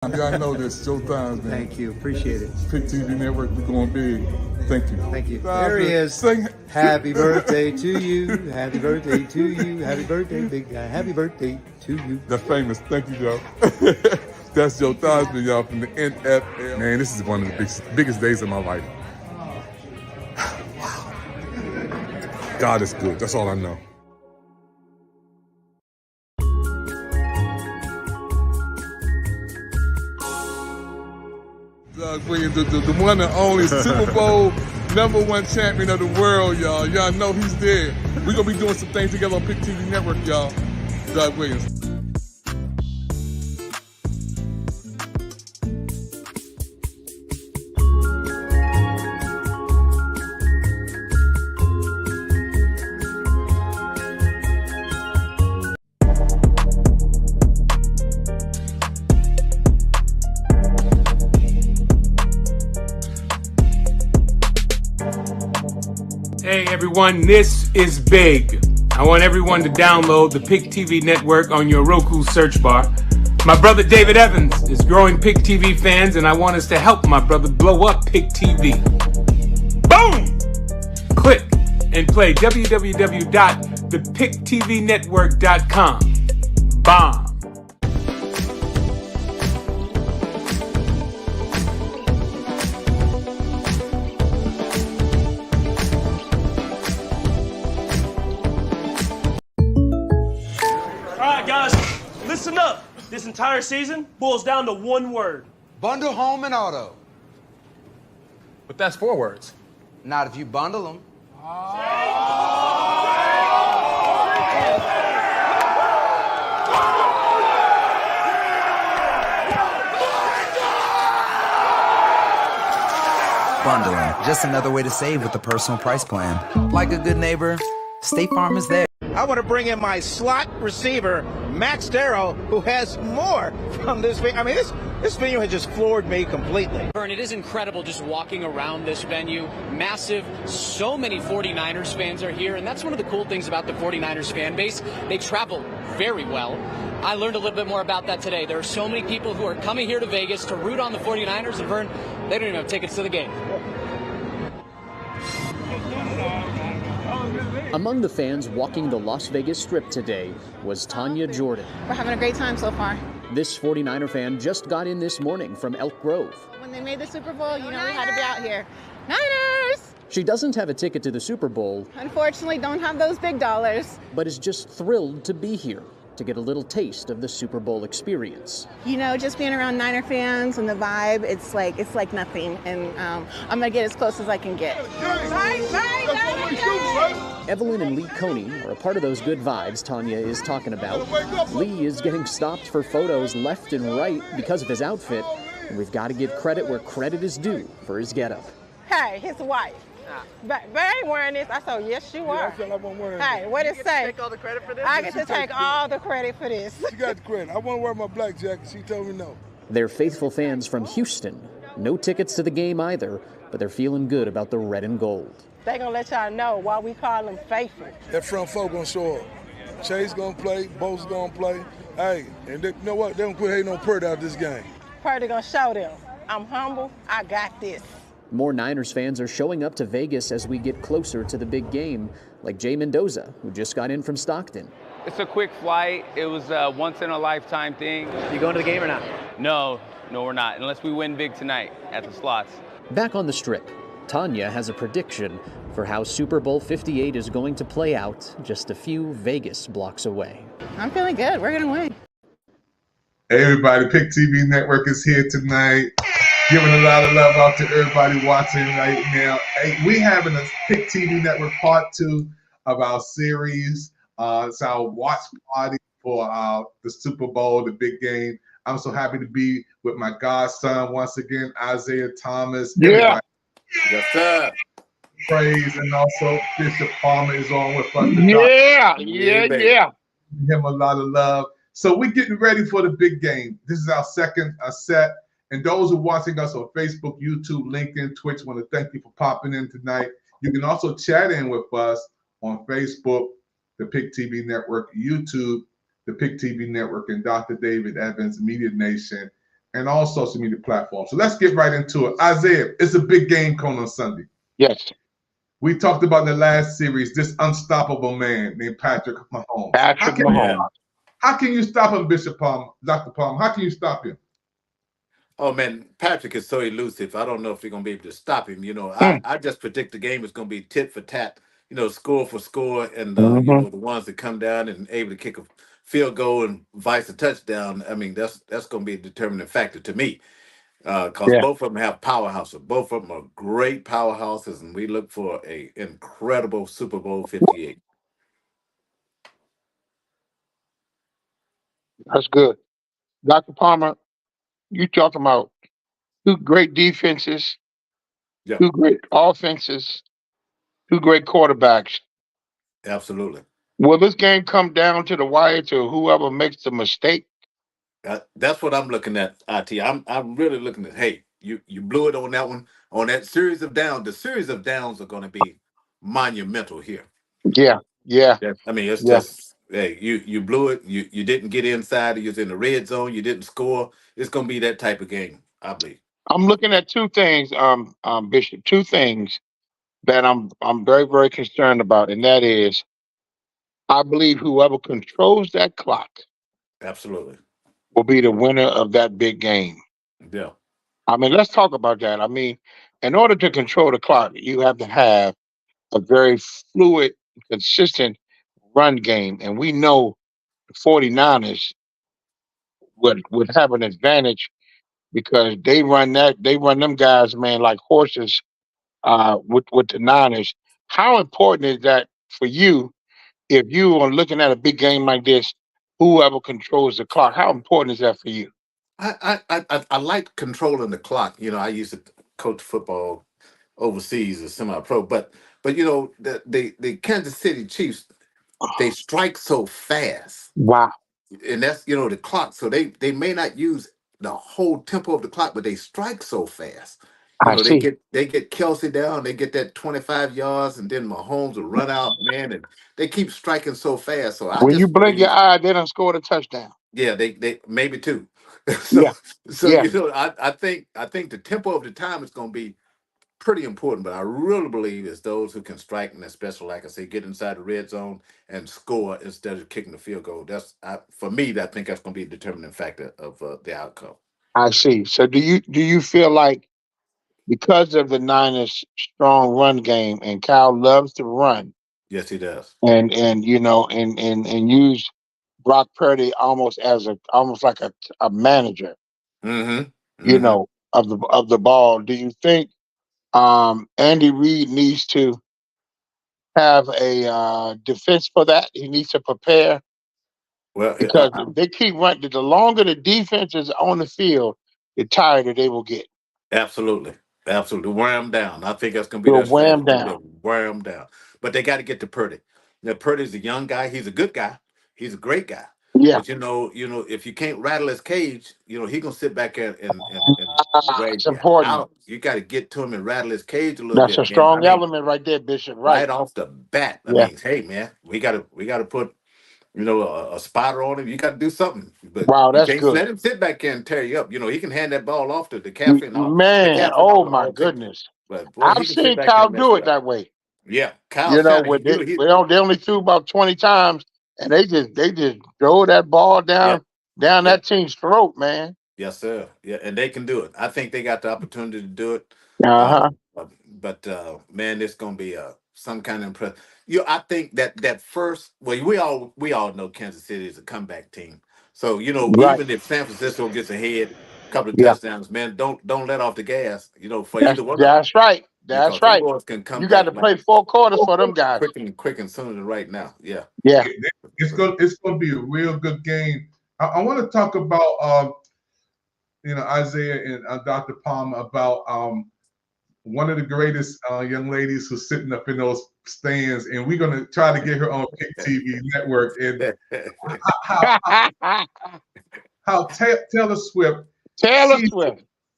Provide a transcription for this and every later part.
Y'all know this. Showtime's, man. Thank you. Appreciate it. Pic TV Network, we're going big. Thank you. Thank you. There he is. Sing. Happy birthday to you. Happy birthday to you. Happy birthday, big guy. Happy birthday to you. That's famous. Thank you, y'all. That's Joe Thosman, y'all, from the NFL. Man, this is one of the biggest days of my life. Wow. God is good. That's all I know. Doug Williams, the one and only Super Bowl #1 champion of the world, y'all. Y'all know he's there. We're going to be doing some things together on Pic TV Network, y'all. Doug Williams. Hey everyone, this is big. I want everyone to download the Pic TV network on your Roku search bar. My brother David Evans is growing Pic TV fans, and I want us to help my brother blow up Pic TV. Boom! Click and play www.thepictvnetwork.com. Bomb. Guys, listen up. This entire season boils down to one word. Bundle home and auto. But that's 4 words. Not if you bundle them. Bundling, just another way to save with the personal price plan. Like a good neighbor, State Farm is there. I want to bring in my slot receiver, Max Darrow, who has more from this venue. I mean, this venue has just floored me completely. Vern, it is incredible just walking around this venue. Massive. So many 49ers fans are here, and that's one of the cool things about the 49ers fan base. They travel very well. I learned a little bit more about that today. There are so many people who are coming here to Vegas to root on the 49ers, and Vern, they don't even have tickets to the game. Among the fans walking the Las Vegas Strip today was Tanya Jordan. We're having a great time so far. This 49er fan just got in this morning from Elk Grove. When they made the Super Bowl, you know, we had to be out here. Niners! She doesn't have a ticket to the Super Bowl. Unfortunately, don't have those big dollars. But is just thrilled to be here to get a little taste of the Super Bowl experience. You know, just being around Niner fans and the vibe, it's like nothing. And I'm gonna get as close as I can get. Evelyn and Lee Coney are a part of those good vibes Tanya is talking about. Lee is getting stopped for photos left and right because of his outfit, and we've got to give credit where credit is due for his getup. Hey, his wife. But I ain't wearing this. I said, yes, you are. Hey, what it say? Take all the credit for this? I get to take all the credit for this. She got the credit. I want to wear my black jacket. She told me no. They're faithful fans from Houston. No tickets to the game either, but they're feeling good about the red and gold. They gonna let y'all know why we call them faithful. That front folk gonna show up. Chase gonna play. Bo's gonna play. Hey, and you know what? They don't quit hating on Purdy out this game. Purdy gonna show them. I'm humble. I got this. More Niners fans are showing up to Vegas as we get closer to the big game, like Jay Mendoza, who just got in from Stockton. It's a quick flight. It was a once-in-a-lifetime thing. You going to the game or not? No, we're not, unless we win big tonight at the slots. Back on the Strip, Tanya has a prediction for how Super Bowl 58 is going to play out just a few Vegas blocks away. I'm feeling good. We're gonna win. Hey everybody, Pic TV Network is here tonight. Giving a lot of love out to everybody watching right now. Hey, we having a Pic TV Network Part 2 of our series. It's our watch party for the Super Bowl, the big game. I'm so happy to be with my godson once again, Isaiah Thomas. Yeah. Yes, sir. Praise, and also Bishop Palmer is on with us. Yeah. Give him a lot of love. So we're getting ready for the big game. This is our second set. And those who are watching us on Facebook, YouTube, LinkedIn, Twitch, want to thank you for popping in tonight. You can also chat in with us on Facebook, the Pic TV Network, YouTube, the Pic TV Network, and Dr. David Evans, Media Nation. and all social media platforms. So let's get right into it. Isaiah, it's a big game coming on Sunday. Yes. We talked about in the last series this unstoppable man named Patrick Mahomes. Patrick Mahomes. How can you stop him, Bishop Palmer, Dr. Palmer? How can you stop him? Oh, man, Patrick is so elusive. I don't know if you're going to be able to stop him. I just predict the game is going to be tit for tat, score for score. And, the ones that come down and able to kick a field goal and vice a touchdown, I mean, that's going to be a determining factor to me. Because both of them have powerhouses. Both of them are great powerhouses, and we look for a incredible Super Bowl 58. That's good. Dr. Palmer, you talking about two great defenses, two great offenses, two great quarterbacks. Absolutely. Will this game come down to the wire to whoever makes the mistake? That's what I'm looking at, IT. I'm really looking at, hey, you blew it on that one. On that series of downs, the series of downs are going to be monumental here. Yeah. I mean, it's just, hey, you blew it. You didn't get inside. You was in the red zone. You didn't score. It's going to be that type of game, I believe. I'm looking at two things, Bishop. Two things that I'm very, very concerned about, and that is, I believe whoever controls that clock, absolutely, will be the winner of that big game. Yeah. I mean, let's talk about that. I mean, in order to control the clock, you have to have a very fluid, consistent run game. And we know the 49ers would have an advantage because they run them guys, man, like horses with the Niners. How important is that for you if you are looking at a big game like this, whoever controls the clock? How important is that for you? I like controlling the clock. I used to coach football overseas as semi-pro, but the Kansas City Chiefs, they strike so fast. Wow. And that's the clock. So they may not use the whole tempo of the clock, but they strike so fast. They get Kelsey down, they get that 25 yards, and then Mahomes will run out, man, and they keep striking so fast. So when you blink your eye, they done scored a touchdown. Yeah, they maybe two. I think the tempo of the time is going to be pretty important, but I really believe it's those who can strike, and especially, like I say, get inside the red zone and score instead of kicking the field goal. For me, I think that's going to be a determining factor of the outcome. I see. So do you feel like because of the Niners' strong run game, and Kyle loves to run? Yes, he does. And use Brock Purdy almost like a manager. Of the ball. Do you think Andy Reid needs to have a defense for that? He needs to prepare. Well, because they keep running. The longer the defense is on the field, the tighter they will get. Absolutely. Wear them down. I think that's going to be wear them down. Wear them down. But they got to get to Purdy. Purdy's a young guy. He's a good guy. He's a great guy. Yeah. But if you can't rattle his cage, he gonna sit back and it's important. Out. You got to get to him and rattle his cage a little bit. That's a strong element right there, Bishop. Right off the bat. I mean, hey man, we got to put a spotter on him. You got to do something. But wow, that's you can't good. Let him sit back there and tear you up. He can hand that ball off to the captain. Man, oh my goodness! But boy, I've seen Kyle do it that way. Yeah, Kyle. They only threw about 20 times, and they just throw that ball down that team's throat, man. Yes, sir. Yeah, and they can do it. I think they got the opportunity to do it. But man, it's gonna be some kind of impress. I think that first. Well, we all know Kansas City is a comeback team. So even if San Francisco gets ahead, a couple of touchdowns, man, don't let off the gas. For either one. That's right. That's right. You got to play 4 quarters for them guys. Quick and sooner than right now. Yeah. Yeah. It's gonna be a real good game. I want to talk about Isaiah and Dr. Palmer about one of the greatest young ladies who's sitting up in those stands, and we're gonna try to get her on Pic TV Network. And how Taylor Swift.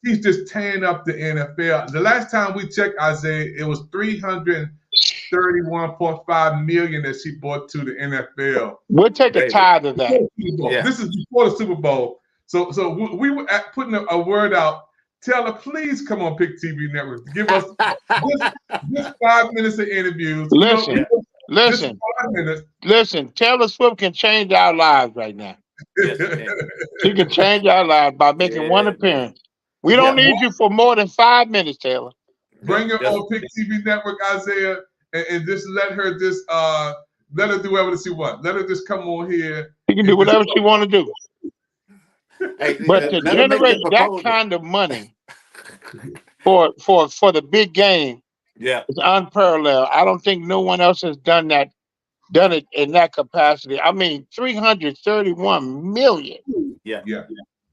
She's just tearing up the NFL. The last time we checked, Isaiah, it was $331.5 million that she brought to the NFL. We'll take a tithe of that. This is before the Super Bowl. So we were putting a word out. Tell her, please come on Pic TV Network. Give us just 5 minutes of interviews. Listen, just 5 minutes. listen. Taylor Swift can change our lives right now. Yes, She can change our lives by making one appearance. We don't need you for more than 5 minutes, Taylor. Bring her on Pic TV Network, Isaiah, and just let her just let her do whatever she wants. Let her just come on here. She can do whatever she want to do. Hey, But to generate that kind of money for the big game, is unparalleled. I don't think no one else has done it in that capacity. I mean, 331 million. Yeah.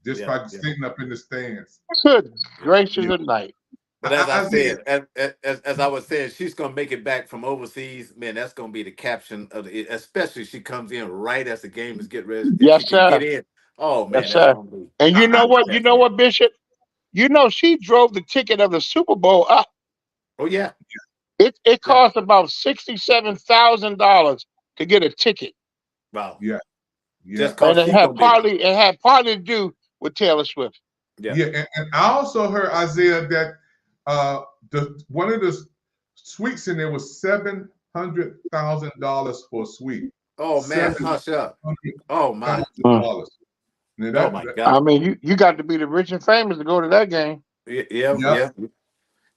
Just by sitting up in the stands. Good gracious of night. But as I said, as I was saying, she's gonna make it back from overseas. Man, that's gonna be the caption of it. Especially if she comes in right as the game is getting ready. Yes, sir. Get in. Oh man, yes, sir. And you know what? You know what, Bishop? You know she drove the ticket of the Super Bowl up. Oh yeah. It cost about $67,000 to get a ticket. Wow. Yeah. Just and it had partly to do with Taylor Swift. Yeah. And I also heard, Isaiah, that one of the suites in there was $700,000 for a suite. Oh man, hush up. Oh my. Oh my God. I mean, you got to be the rich and famous to go to that game. Yeah.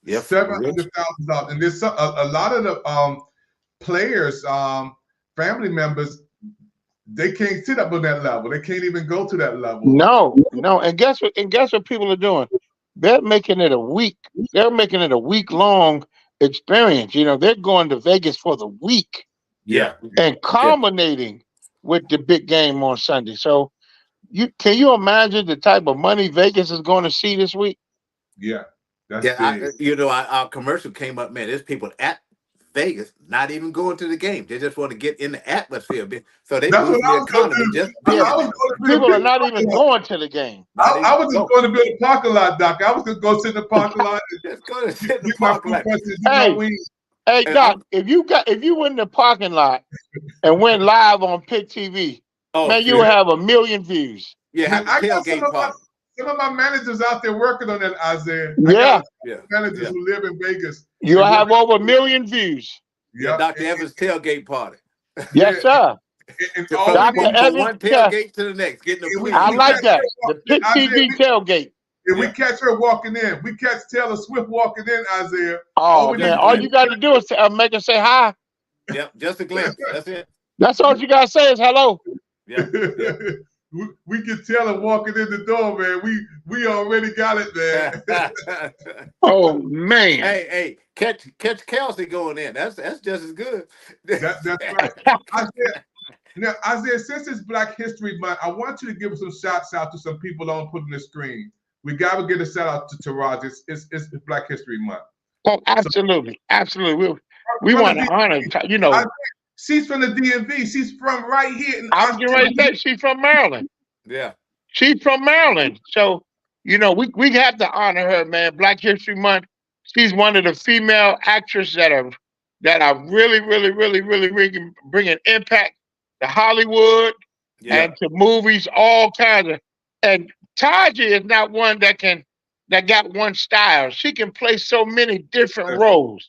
$700,000, and there's a lot of the players, family members, they can't sit up on that level. They can't even go to that level. No. And guess what? People are doing? They're making it a week. They're making it a week-long experience. You know, they're going to Vegas for the week. Yeah. And culminating with the big game on Sunday. So, can you imagine the type of money Vegas is going to see this week? Yeah. That's big. Our commercial came up, man. There's people at Vegas not even going to the game. They just want to get in the atmosphere. So they boost the economy. People are not even going to the game. I was just going to build a parking lot, Doc. I was just going to sit in the parking lot. Just go to sit in the parking lot. Hey, Doc, if you went in the parking lot and went live on Pic TV, you would have 1 million views. Yeah, I got some of my managers out there working on that, Isaiah. Managers who live in Vegas. You'll have over 1 million views. Yeah, Dr. Evans' tailgate party. Yes, sir. Dr. Evans, one tailgate to the next. I like that. The Pic TV tailgate. If we catch her walking in, we catch Taylor Swift walking in, Isaiah. Oh, man. All you got to do is make her say hi. Yep, just a glimpse. That's it. That's all you got to say is hello. Yeah. We can tell her walking in the door, man. We already got it, man. Oh man! Hey, catch Kelsey going in. That's just as good. That's right. Isaiah, since it's Black History Month, I want you to give some shouts out to some people on putting the screen. We got to get a shout out to Taraj. It's Black History Month. Oh, absolutely, absolutely. We want to honor. She's from the DMV. She's from right here. I was getting ready to say she's from Maryland. Yeah. She's from Maryland. So, we have to honor her, man. Black History Month. She's one of the female actresses that are really, really, really, really bringing impact to Hollywood and to movies, all kinds of. And Taji is not one that got one style. She can play so many different roles.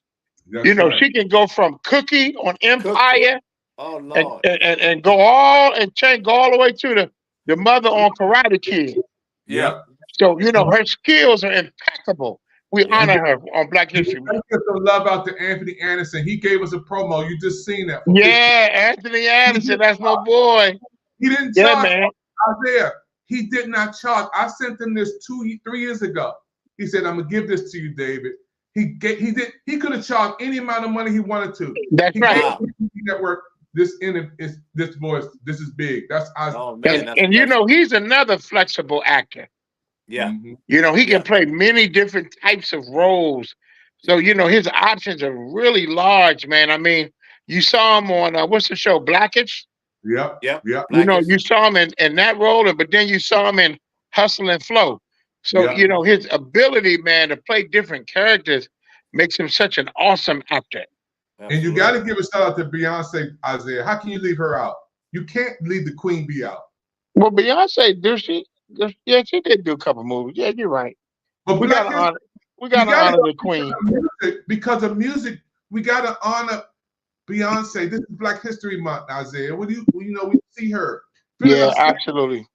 She can go from Cookie on Empire, and go all the way to the mother on Karate Kid. Yeah. So her skills are impeccable. We honor her on Black History Month. Let's get some love out to Anthony Anderson. He gave us a promo. You just seen that. Yeah, Anthony Anderson. That's my boy. He didn't charge. Man. Isaiah, he did not charge. I sent him this 3 years ago. He said, "I'm gonna give this to you, David." He could have charged any amount of money he wanted to. That's right. Network. This voice. This is big. That's he's another flexible actor. Yeah. He can play many different types of roles. So his options are really large, man. I mean, you saw him on what's the show, Blackish? Yep. You saw him in that role, but then you saw him in Hustle and Flow. So, his ability, man, to play different characters makes him such an awesome actor. And you got to give a shout out to Beyonce, Isaiah. How can you leave her out? You can't leave the Queen Bee out. Well, Beyonce, Yeah, she did do a couple movies. Yeah, you're right. But We Black gotta History, honor. We gotta honor the queen. because of music. We gotta honor Beyonce. This is Black History Month, Isaiah. When we see her. Yeah, absolutely.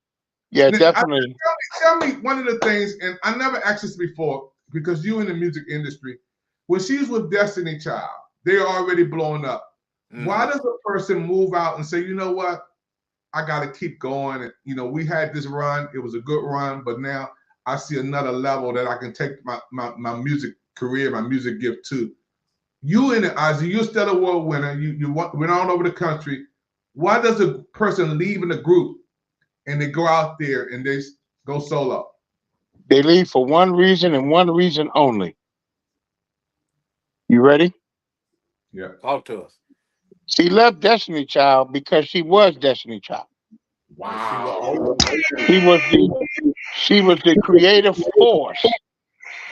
Yeah, definitely. Tell me one of the things, and I never asked this before because you in the music industry. When she's with Destiny Child, they're already blowing up. Mm-hmm. Why does a person move out and say, you know what, I got to keep going? And, we had this run; it was a good run, but now I see another level that I can take my music career, my music gift to. You in it, Isaiah, you're still a world winner. You went all over the country. Why does a person leave in a group and they go out there and they go solo? They leave for one reason and one reason only. You ready? Yeah. Talk to us. She left Destiny Child because she was Destiny Child. Wow. She was the creative force.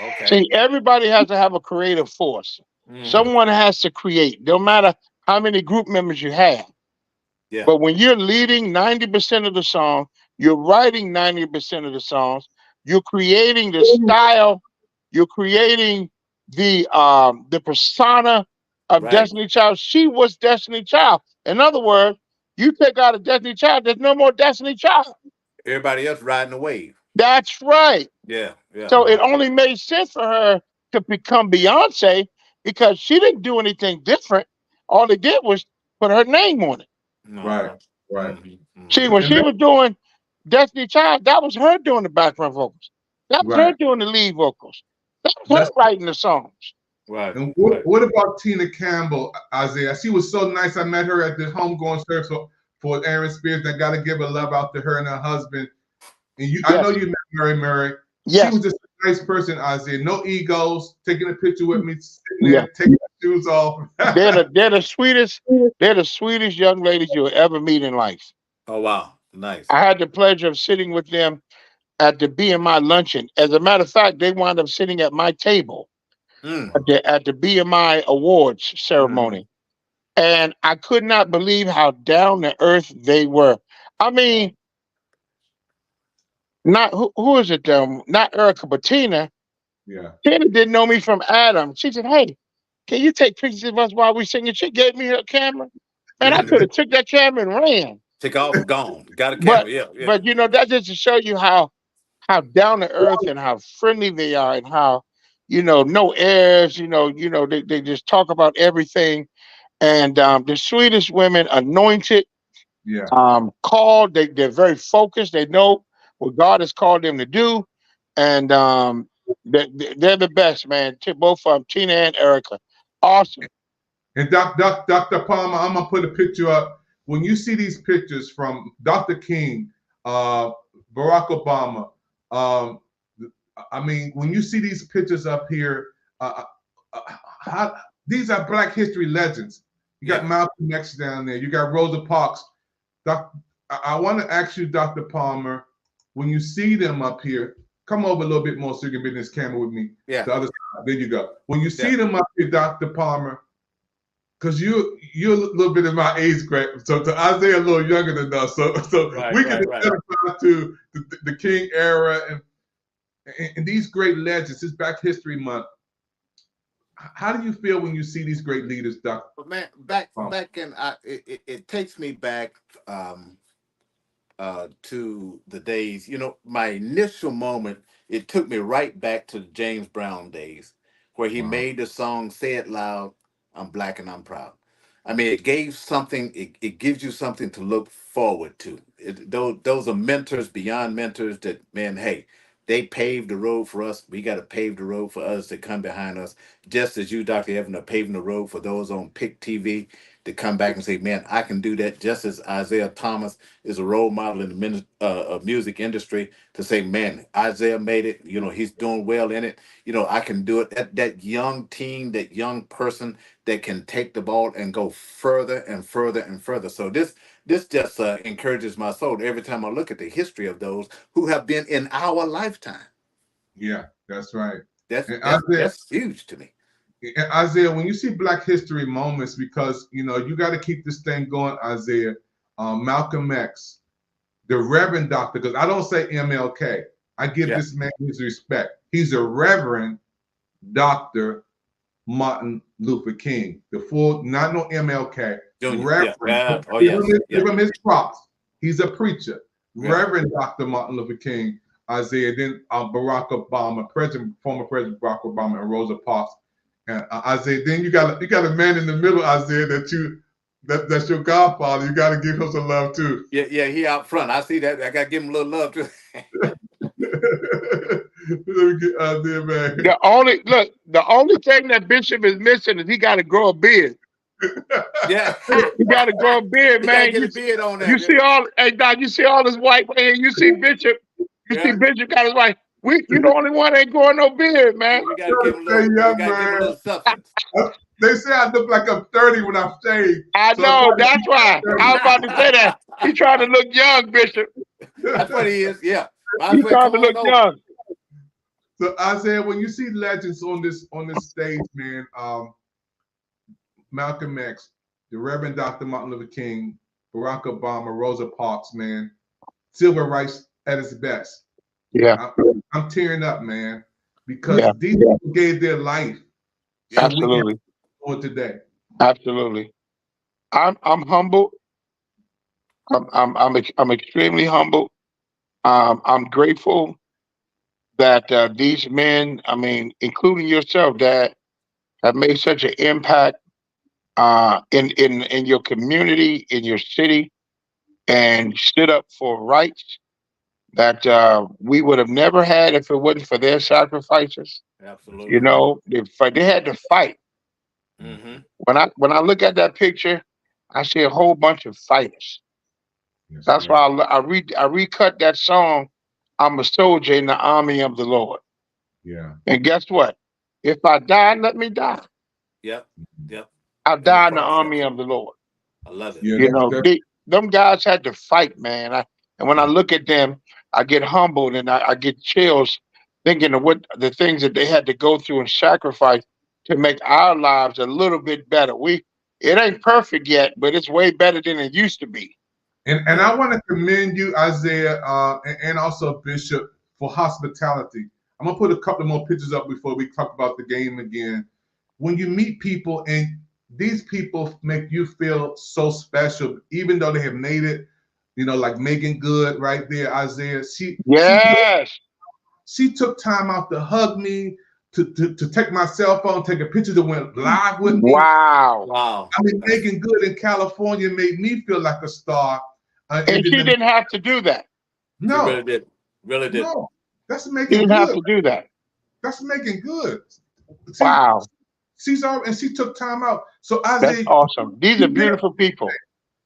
Okay. See, everybody has to have a creative force. Someone has to create, no matter how many group members you have. Yeah. But when you're leading 90% of the song, you're writing 90% of the songs, you're creating the style, you're creating the persona of Destiny Child. She was Destiny Child. In other words, you take out a Destiny Child, there's no more Destiny Child. Everybody else riding the wave. That's right. Yeah. So it only made sense for her to become Beyonce because she didn't do anything different. All they did was put her name on it. Right. Mm-hmm. See, when she was doing Destiny Child, that was her doing the background vocals. That was her doing the lead vocals. That was her writing the songs. Right. And what about Tina Campbell, Isaiah? She was so nice. I met her at the homegoing service for Aaron Spears. I got to give a love out to her and her husband. And I know you met Mary. Yes. She was just a nice person, Isaiah. No egos. Taking a picture with me, sitting there, taking her shoes off. They're the sweetest young ladies you'll ever meet in life. Oh wow, nice. I had the pleasure of sitting with them at the BMI luncheon. As a matter of fact, they wound up sitting at my table at the BMI awards ceremony. And I could not believe how down to earth they were. I mean, not who is it? Not Erica, but Tina. Yeah. Tina didn't know me from Adam. She said, "Hey, can you take pictures of us while we singing?" She gave me her camera, and I could have took that camera and ran. Take off, gone. Got a camera, But that's just to show you how down to earth and how friendly they are, and how no airs. They just talk about everything, and the sweetest women, anointed. Yeah. Called. They're very focused. They know what God has called them to do, and they're the best, man. Both of them, Tina and Erica, awesome. And Dr. Palmer, I'm gonna put a picture up. When you see these pictures from Dr. King, Barack Obama, when you see these pictures up here, these are Black history legends. You got Malcolm X down there. You got Rosa Parks. I want to ask you, Dr. Palmer, when you see them up here, come over a little bit more so you can be in this camera with me. Yeah. The other side. There you go. When you see them up here, Dr. Palmer, because you're a little bit in my age grade, so to Isaiah a little younger than us, so we can identify to the King era and these great legends. It's Black History Month. How do you feel when you see these great leaders, Doc? But man, back in it takes me back to the days. My initial moment, it took me right back to the James Brown days, where he made the song "Say It Loud." I'm Black and I'm proud. I mean, it gave something. It gives you something to look forward to. Those are mentors beyond mentors. That, man, hey, they paved the road for us. We got to pave the road for others to come behind us. Just as you, Dr. Evan, are paving the road for those on Pic TV to come back and say, man, I can do that. Just as Isaiah Thomas is a role model in the music industry to say, man, Isaiah made it. He's doing well in it. I can do it. That young teen, that young person that can take the ball and go further and further and further. So this just encourages my soul every time I look at the history of those who have been in our lifetime. Yeah, that's right. That's huge to me. Isaiah, when you see Black history moments, because you got to keep this thing going, Isaiah. Malcolm X, the Reverend Doctor, because I don't say MLK. I give this man his respect. He's a Reverend Dr. Martin Luther King. The full, not no MLK. Reverend. Give him his props. He's a preacher. Reverend Dr. Martin Luther King, Isaiah, then Barack Obama, former President Barack Obama, and Rosa Parks. And Isaiah, then you got a man in the middle, Isaiah, that's your godfather. You got to give him some love too. Yeah, he out front. I see that. I got to give him a little love too. Let me get Isaiah, man. The only thing that Bishop is missing is he got to grow a beard. Yeah, he got to grow a beard, man. Get a beard on that. You see Doc, you see all this white man. You see Bishop. You see Bishop got his white. You the only one that ain't growing no beard, man. We gotta give him a little substance. They say I look like I'm 30 when I'm shaved. I know, that's why. I was about to say that. He trying to look young, Bishop. That's what he is, yeah. He trying to look young. So Isaiah, when you see legends on this stage, man, Malcolm X, the Reverend Dr. Martin Luther King, Barack Obama, Rosa Parks, man, civil rights at its best. Yeah, I'm tearing up, man, because these people gave their life. Absolutely. For today. Absolutely. I'm humbled. I'm extremely humbled. I'm grateful that these men, I mean, including yourself, Dad, have made such an impact in your community, in your city, and stood up for rights that we would have never had if it wasn't for their sacrifices. Absolutely. You know, they had to fight. Mm-hmm. When I look at that picture, I see a whole bunch of fighters. Yes, that's why I recut that song, "I'm a soldier in the army of the Lord." Yeah. And guess what? If I die, let me die. Yep. I'll die in the army of the Lord. I love it. Yeah, you know, them guys had to fight, man. And when I look at them, I get humbled and I get chills thinking of what the things that they had to go through and sacrifice to make our lives a little bit better. It ain't perfect yet, but it's way better than it used to be. And I want to commend you, Isaiah, and also Bishop, for hospitality. I'm gonna put a couple more pictures up before we talk about the game again. When you meet people and these people make you feel so special, even though they have made it, you know, like Megan Good right there, Isaiah. She took time out to hug me, to take my cell phone, take a picture that went live with me. Wow. I mean, Megan Good in California made me feel like a star. And she didn't have to do that. No. She really did. No. That's Megan She didn't Good. have to do that. That's Megan Good. Wow. And she took time out. So Isaiah, that's awesome. These are beautiful people.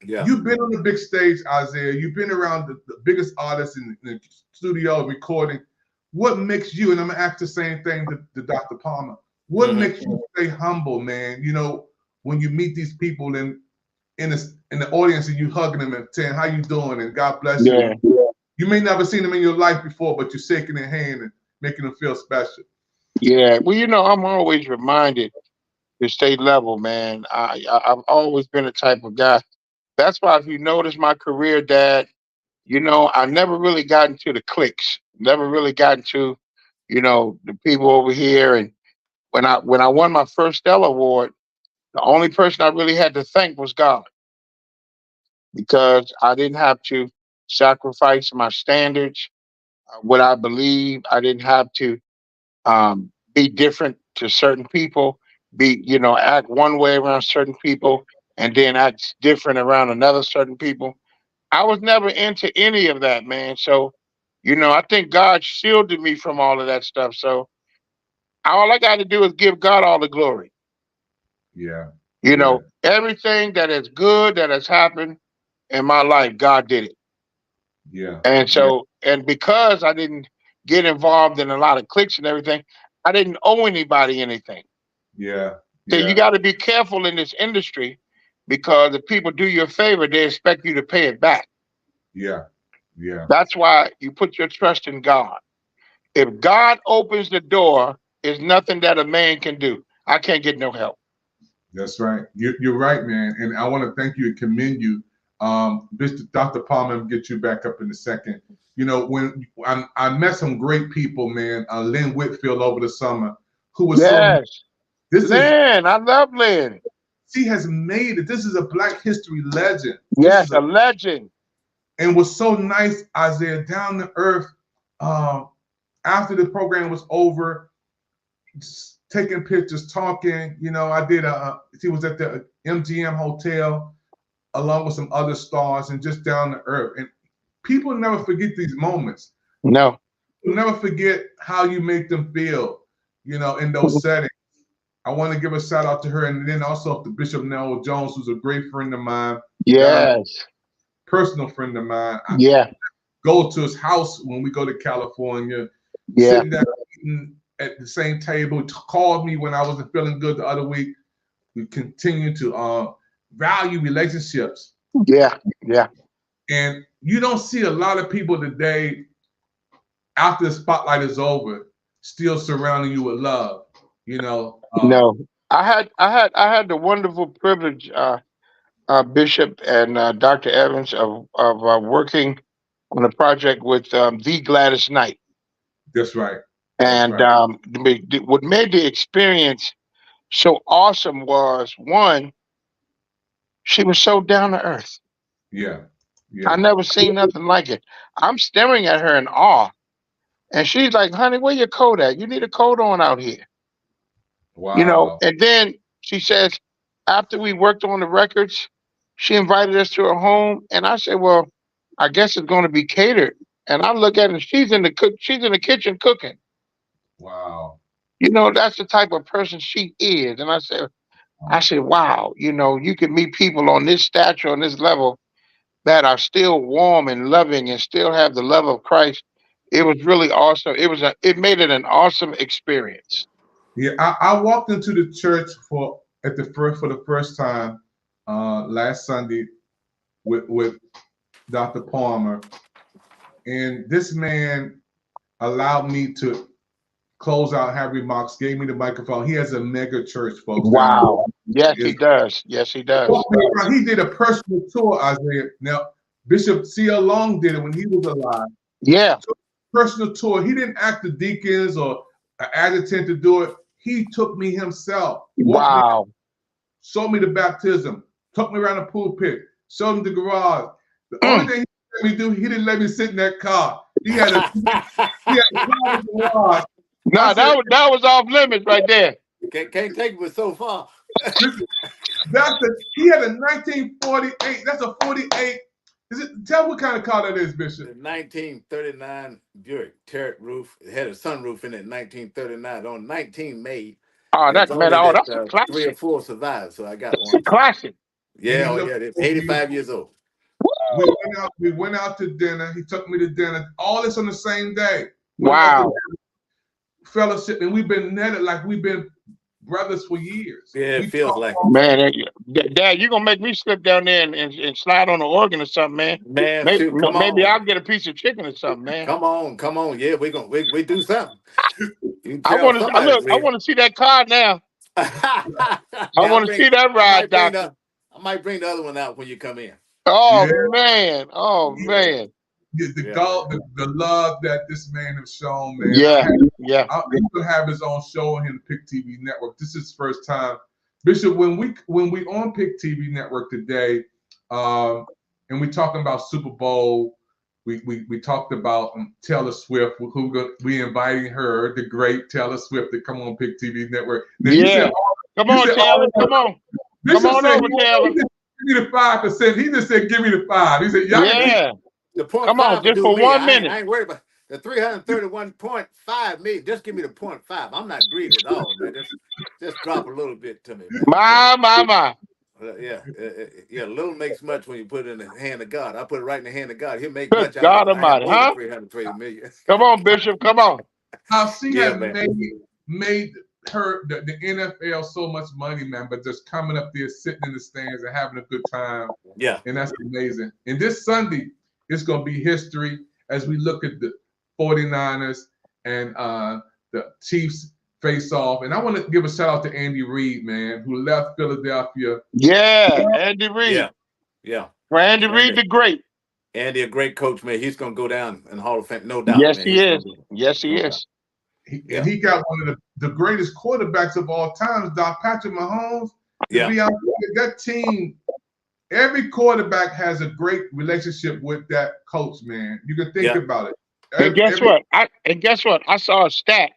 Yeah. You've been on the big stage, Isaiah. You've been around the biggest artists in the studio recording. What makes you, and I'm gonna ask the same thing to Dr. Palmer, what makes you stay humble, man? You know, when you meet these people in the audience and you hugging them and saying, "How you doing?" and "God bless you." You may never seen them in your life before, but you're shaking their hand and making them feel special. Yeah, well, you know, I'm always reminded to stay level, man. I've always been a type of guy. That's why if you notice my career, Dad, you know, I never really got into the cliques. Never really got into, you know, the people over here. And when I won my first Stella Award, the only person I really had to thank was God, because I didn't have to sacrifice my standards, what I believe. I didn't have to be different to certain people, act one way around certain people and then act different around another certain people. I was never into any of that, man. So, you know, I think God shielded me from all of that stuff. So all I got to do is give God all the glory. Yeah. You know, everything that is good that has happened in my life, God did it. Yeah. And so, and because I didn't get involved in a lot of cliques and everything, I didn't owe anybody anything. Yeah. So you got to be careful in this industry, because if people do you a favor, they expect you to pay it back. Yeah. Yeah. That's why you put your trust in God. If God opens the door, there's nothing that a man can do. I can't get no help. That's right. You're right, man. And I want to thank you and commend you Dr. Palmer, I'll get you back up in a second. You know, when I met some great people, man. Lynn Whitfield over the summer, who was Yes. Lynn, I love Lynn. She has made it. This is a Black history legend. Yes, a legend. And was so nice, Isaiah, down to earth. After the program was over, taking pictures, talking. You know, I did she was at the MGM Hotel along with some other stars and just down to earth. And people never forget these moments. No. You'll never forget how you make them feel, you know, in those settings. I want to give a shout out to her, and then also to Bishop Noel Jones, who's a great friend of mine. Yes. Personal friend of mine. Yeah. I go to his house when we go to California. Yeah. Sitting down eating at the same table. Called me when I wasn't feeling good the other week. We continue to value relationships. Yeah. Yeah. And you don't see a lot of people today, after the spotlight is over, still surrounding you with love. You know. No, I had the wonderful privilege, Bishop and Dr. Evans, of working on a project with the Gladys Knight. That's right. And what made the experience so awesome was, one, she was so down to earth. Yeah. I never seen nothing like it. I'm staring at her in awe. And she's like, honey, where your coat at? You need a coat on out here. Wow. You know, and then she says, after we worked on the records, she invited us to her home. And I said, well, I guess it's going to be catered. And I look at her, and she's in the kitchen cooking. Wow. You know, that's the type of person she is. And I said, wow, you know, you can meet people on this stature, on this level, that are still warm and loving and still have the love of Christ. It was really awesome. It made it an awesome experience. Yeah, I walked into the church for the first time last Sunday with Dr. Palmer, and this man allowed me to close out, have remarks, gave me the microphone. He has a mega church, folks. Wow. Yes, he does. Yes, he does. He did a personal tour, Isaiah. Now, Bishop C.L. Long did it when he was alive. Yeah. So, personal tour. He didn't ask the deacons or an adjutant to do it. He took me himself. Wow. Showed me the baptism. Took me around the pulpit. Showed me the garage. The only thing he let me do, he didn't let me sit in that car. He had a car in the garage. No, that was off limits right there. Can't take me so far. He had a 1948. That's a 48. Tell what kind of car that is, Bishop. The 1939 Buick turret roof. It had a sunroof in it in 1939. On 19 made. Oh, that's a classic. 3 or 4 survived, so I got one. It's a classic. Yeah, it's 85 years old. We went out to dinner. He took me to dinner. All this on the same day. Wow. Fellowship, and we've been netted like we've been brothers for years. Yeah, it feels like it. Man, Dad, you're gonna make me slip down there and slide on the organ or something, man. Man, maybe I'll get a piece of chicken or something, man. Come on. Yeah, we do something. I want to see that car now. I want to see that ride, Doctor. I might bring the other one out when you come in. Oh man. Man. The love that this man has shown, man. Yeah. He will have his own show on the Pic TV network. This is his first time. Bishop, when we on Pic TV network today, and we talking about Super Bowl, we talked about Taylor Swift, we inviting her, the great Taylor Swift, to come on Pic TV network. Now, come on, Taylor. Come on. Bishop come on over, Taylor. Give me the 5%. He just said, give me the 5. He said, yeah. The point come on, just for 1 minute. I ain't worried about the 331.5 million. Just give me the 0.5. I'm not greedy at all, man. Just drop a little bit to me. Man. My. Yeah. Little makes much when you put it in the hand of God. I put it right in the hand of God. He'll make much out God of it. Almighty, huh? 330 million. Come on, Bishop. Come on. How she has made her the NFL so much money, man, but just coming up there, sitting in the stands and having a good time. Yeah. And that's amazing. And this Sunday, it's going to be history as we look at the 49ers and the Chiefs face off. And I want to give a shout out to Andy Reid, man, who left Philadelphia. Yeah, Andy Reid. Yeah. For Andy Reid the great. Andy, a great coach, man. He's going to go down in the Hall of Fame, no doubt. Yes, man. he is. Yes, he is. And he got one of the greatest quarterbacks of all time, Patrick Mahomes. To be honest, that team, every quarterback has a great relationship with that coach, man. You can think about it. And guess what? I saw a stat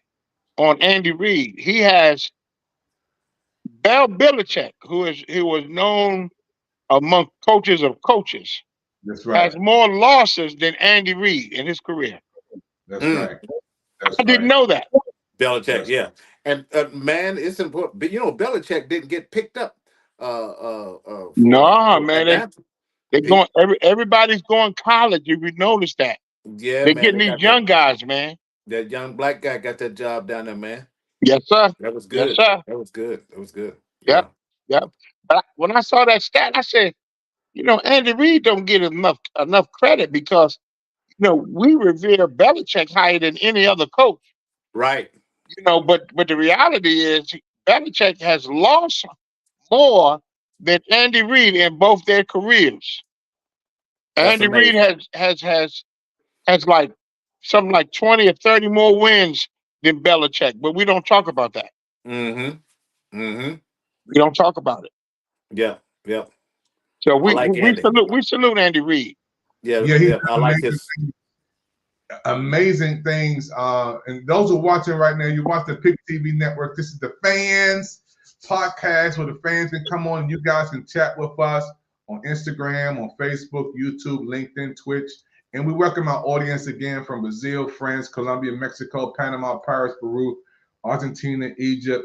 on Andy Reid. He has Bill Belichick, who was known among coaches of coaches. That's right. Has more losses than Andy Reid in his career. That's right. I didn't know that. Belichick, yeah. And man, it's important. But Belichick didn't get picked up. Man, they're going. Everybody's going college. If you notice that, they're getting these young guys, man. That young black guy got that job down there, man. Yes, sir. That was good. Yes, sir. That was good. That was good. Yep. But when I saw that stat, I said, Andy Reid don't get enough credit because, we revere Belichick higher than any other coach. Right. But the reality is Belichick has lost more than Andy Reid in both their careers. Andy Reid has like something like 20 or 30 more wins than Belichick, but we don't talk about that. We don't talk about it. Yeah. So we salute Andy Reid. Yeah, I like his amazing things. And those who are watching right now, you watch the Pic TV network. This is the Fans Podcast where the fans can come on and you guys can chat with us on Instagram, on Facebook, YouTube, LinkedIn, Twitch. And we welcome our audience again from Brazil, France, Colombia, Mexico, Panama, Paris, Peru, Argentina, Egypt.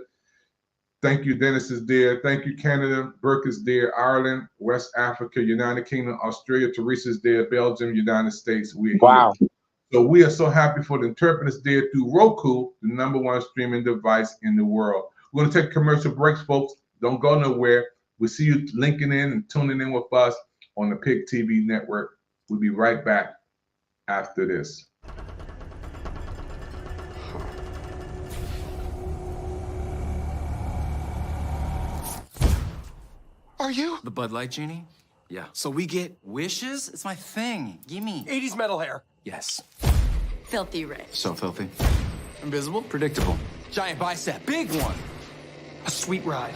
Thank you, Dennis is there. Thank you, Canada. Burke is there. Ireland, West Africa, United Kingdom, Australia. Teresa's there. Belgium, United States. Wow. Here. So we are so happy for the interpreters there through Roku, the #1 streaming device in the world. We're going to take commercial breaks, folks. Don't go nowhere. We'll see you linking in and tuning in with us on the Pic TV network. We'll be right back after this. Are you? The Bud Light Genie? Yeah. So we get wishes? It's my thing. Gimme. 80s metal hair. Yes. Filthy rich. So filthy. Invisible. Predictable. Giant bicep. Big one. A sweet ride.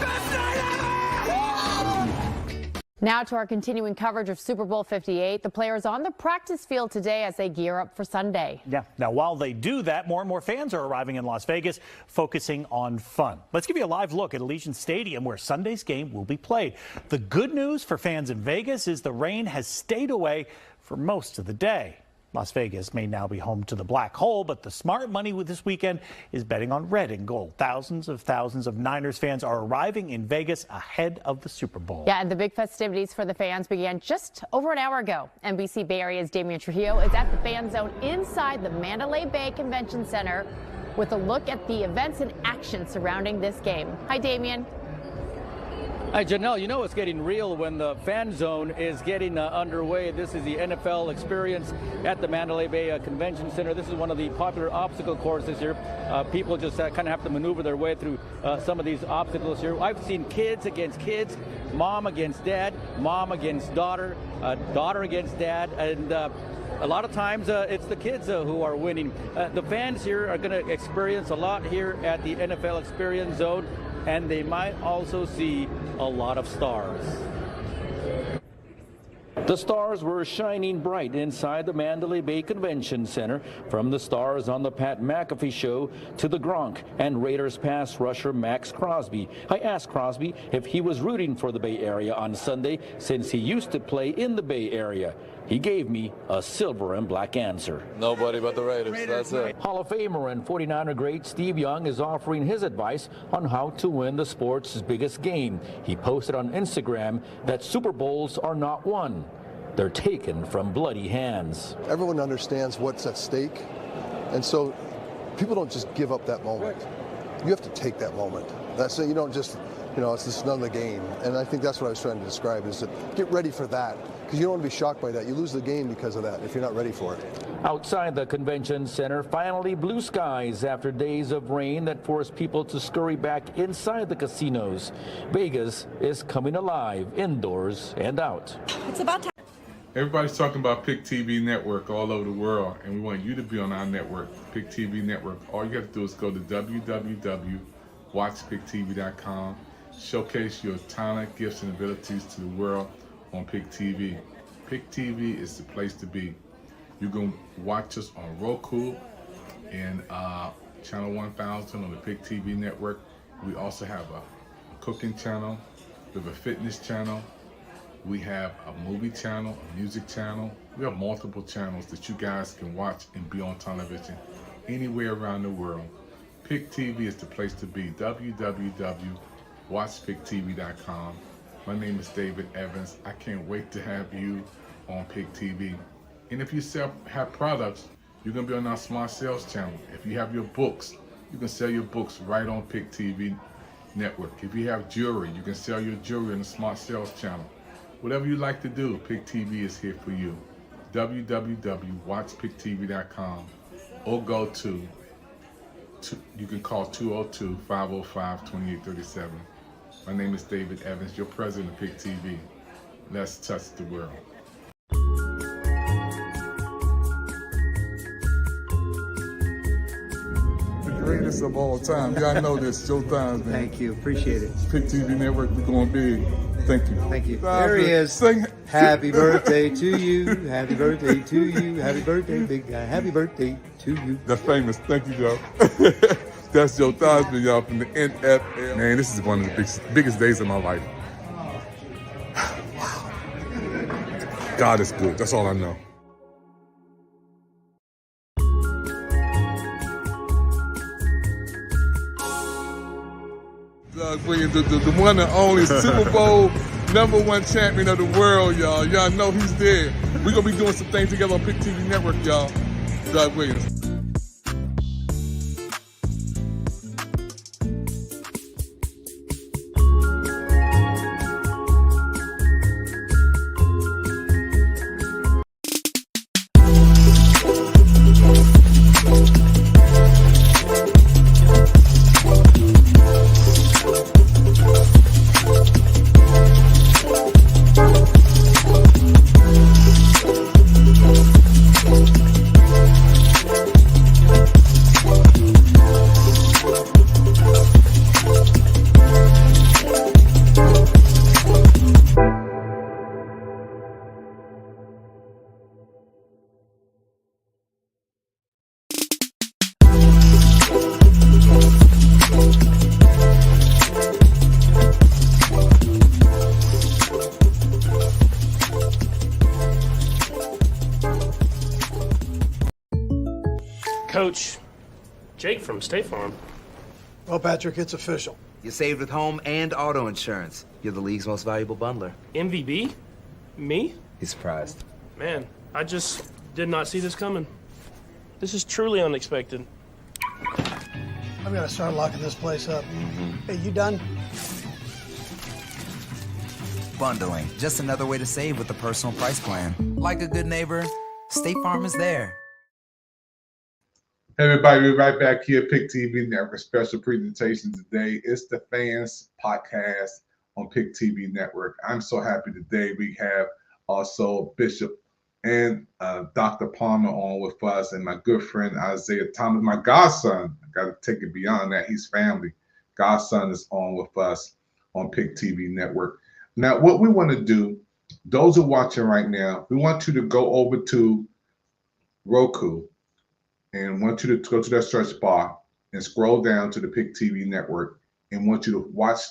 Now to our continuing coverage of Super Bowl 58. The players on the practice field today as they gear up for Sunday. Yeah. Now, while they do that, more and more fans are arriving in Las Vegas, focusing on fun. Let's give you a live look at Allegiant Stadium, where Sunday's game will be played. The good news for fans in Vegas is the rain has stayed away for most of the day. Las Vegas may now be home to the black hole, but the smart money with this weekend is betting on red and gold. Thousands of Niners fans are arriving in Vegas ahead of the Super Bowl. Yeah, and the big festivities for the fans began just over an hour ago. NBC Bay Area's Damian Trujillo is at the fan zone inside the Mandalay Bay Convention Center with a look at the events and action surrounding this game. Hi, Damian. Hi, Janelle. You know it's getting real when the fan zone is getting underway. This is the NFL experience at the Mandalay Bay Convention Center. This is one of the popular obstacle courses here. People just kind of have to maneuver their way through some of these obstacles here. I've seen kids against kids, mom against dad, mom against daughter, daughter against dad, and a lot of times it's the kids who are winning. The fans here are going to experience a lot here at the NFL Experience Zone, and they might also see a lot of stars. The stars were shining bright inside the Mandalay Bay Convention Center, from the stars on the Pat McAfee show to the Gronk and Raiders pass rusher Max Crosby. I asked Crosby if he was rooting for the Bay Area on Sunday since he used to play in the Bay Area. He gave me a silver and black answer. Nobody but the Raiders. That's it. Hall of Famer and 49er great Steve Young is offering his advice on how to win the sport's biggest game. He posted on Instagram that Super Bowls are not won. They're taken from bloody hands. Everyone understands what's at stake, and so people don't just give up that moment. You have to take that moment. That's it. You don't just, it's just another game. And I think that's what I was trying to describe, is that get ready for that, because you don't want to be shocked by that. You lose the game because of that if you're not ready for it. Outside the convention center, finally blue skies after days of rain that forced people to scurry back inside the casinos. Vegas is coming alive, indoors and out. It's about time. Everybody's talking about Pic TV Network all over the world, and we want you to be on our network, Pic TV Network. All you have to do is go to www.watchpictv.com, showcase your talent, gifts, and abilities to the world on Pic TV. Pic TV is the place to be. You can watch us on Roku and Channel 1000 on the Pic TV Network. We also have a cooking channel, we have a fitness channel, we have a movie channel, a music channel. We have multiple channels that you guys can watch and be on television anywhere around the world. Pic TV is the place to be. www.watchpictv.com. My name is David Evans. I can't wait to have you on Pic TV. And if you have products, you're going to be on our Smart Sales channel. If you have your books, you can sell your books right on Pic TV Network. If you have jewelry, you can sell your jewelry on the Smart Sales channel. Whatever you like to do, Pic TV is here for you. www.watchpictv.com or go to you can call 202-505-2837. My name is David Evans, your president of Pic TV. Let's touch the world. The greatest of all time. Y'all know this. Showtime, man. Thank you. Appreciate it. Pic TV Network, we're going big. Thank you. Thank you. There he is. Sing. Happy birthday to you. Happy birthday to you. Happy birthday, big guy. Happy birthday to you. That's famous. Thank you, Joe. That's Joe Thosby, y'all, from the NFL. Man, this is one of the biggest days of my life. Wow. God is good. That's all I know. Doug Williams, the one and only Super Bowl #1 champion of the world, y'all. Y'all know he's there. We're going to be doing some things together on Pic TV Network, y'all. Doug Williams. Coach, Jake from State Farm. Well, Patrick, it's official. You saved with home and auto insurance. You're the league's most valuable bundler. MVB? Me? He's surprised. Man, I just did not see this coming. This is truly unexpected. I'm gonna start locking this place up. Hey, you done? Bundling, just another way to save with the personal price plan. Like a good neighbor, State Farm is there. Hey everybody, we're right back here at Pic TV Network. Special presentation today. It's the Fans Podcast on Pic TV Network. I'm so happy today we have also Bishop and Dr. Palmer on with us, and my good friend Isaiah Thomas, my godson. I got to take it beyond that. He's family. Godson is on with us on Pic TV Network. Now, what we want to do, those who are watching right now, we want you to go over to Roku and want you to go to that search bar and scroll down to the Pic TV Network, and want you to watch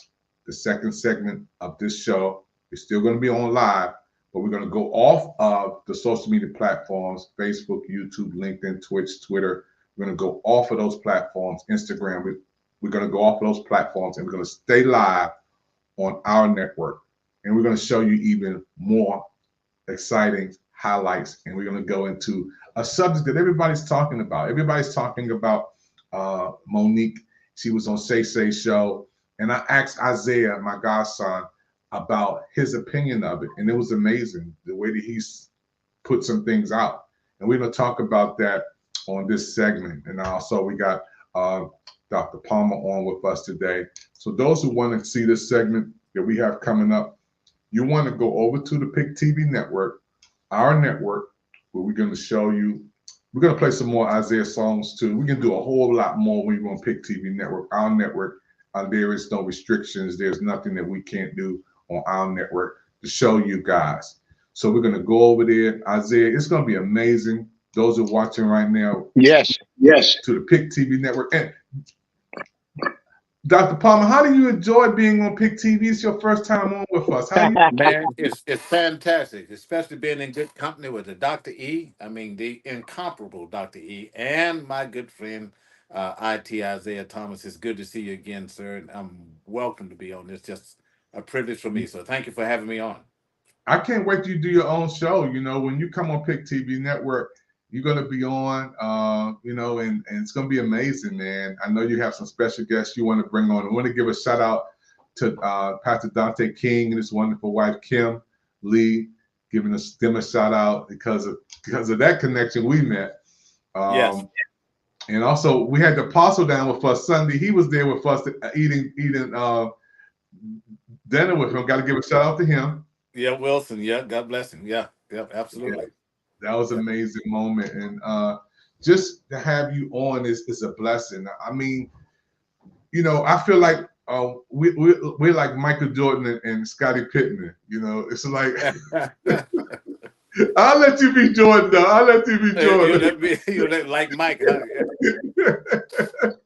the second segment of this show. It's still going to be on live, but we're going to go off of the social media platforms, Facebook, YouTube, LinkedIn, Twitch, Twitter. We're going to go off of those platforms, Instagram. We're going to go off of those platforms, and we're going to stay live on our network. And we're going to show you even more exciting highlights, and we're going to go into a subject that everybody's talking about. Everybody's talking about Monique. She was on Say show, and I asked Isaiah, my godson, about his opinion of it, and it was amazing the way that he's put some things out. And we're going to talk about that on this segment. And also we got Dr. Palmer on with us today. So those who want to see this segment that we have coming up, you want to go over to the Pic TV Network. our network, where we're going to show you. We're going to play some more Isaiah songs too. We can do a whole lot more when you're on Pic TV Network. Our network, there is no restrictions. There's nothing that we can't do on our network to show you guys. So we're going to go over there. Isaiah, it's going to be amazing. Those who are watching right now. Yes. To the Pic TV Network. And Dr. Palmer, how do you enjoy being on Pic TV? It's your first time on with us. How you? Man, it's fantastic, especially being in good company with the Dr. E. I mean, the incomparable Dr. E. and my good friend, IT Isaiah Thomas. It's good to see you again, sir. And I'm welcome to be on this. Just a privilege for me. So thank you for having me on. I can't wait till you do your own show. You know, when you come on Pic TV Network, you're going to be on, you know, and it's going to be amazing, man. I know you have some special guests you want to bring on. I want to give a shout out to Pastor Dante King and his wonderful wife, Kim Lee, giving them a shout out because of that connection we met. Yes. And also we had the apostle down with us Sunday. He was there with us eating dinner with him. Got to give a shout out to him. Yeah, Wilson. Yeah, God bless him. Yeah, absolutely. Yeah. That was an amazing moment, and just to have you on is a blessing. I mean, you know, I feel like we're like Michael Jordan and Scottie Pippen. You know, it's like I'll let you be Jordan, though. I'll let you be Jordan. You like Mike.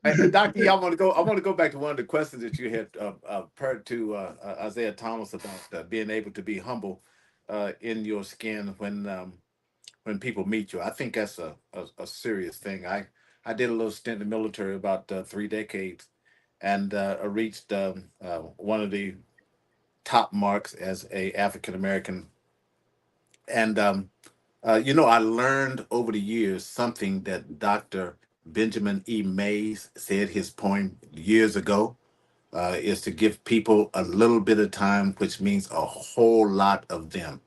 Hey, Doctor, I want to go back to one of the questions that you had heard to Isaiah Thomas about being able to be humble in your skin when people meet you. I think that's a serious thing. I did a little stint in the military about 3 decades, and I reached one of the top marks as a African American. And you know, I learned over the years something that Dr. Benjamin E. Mays said his poem years ago is to give people a little bit of time, which means a whole lot of them.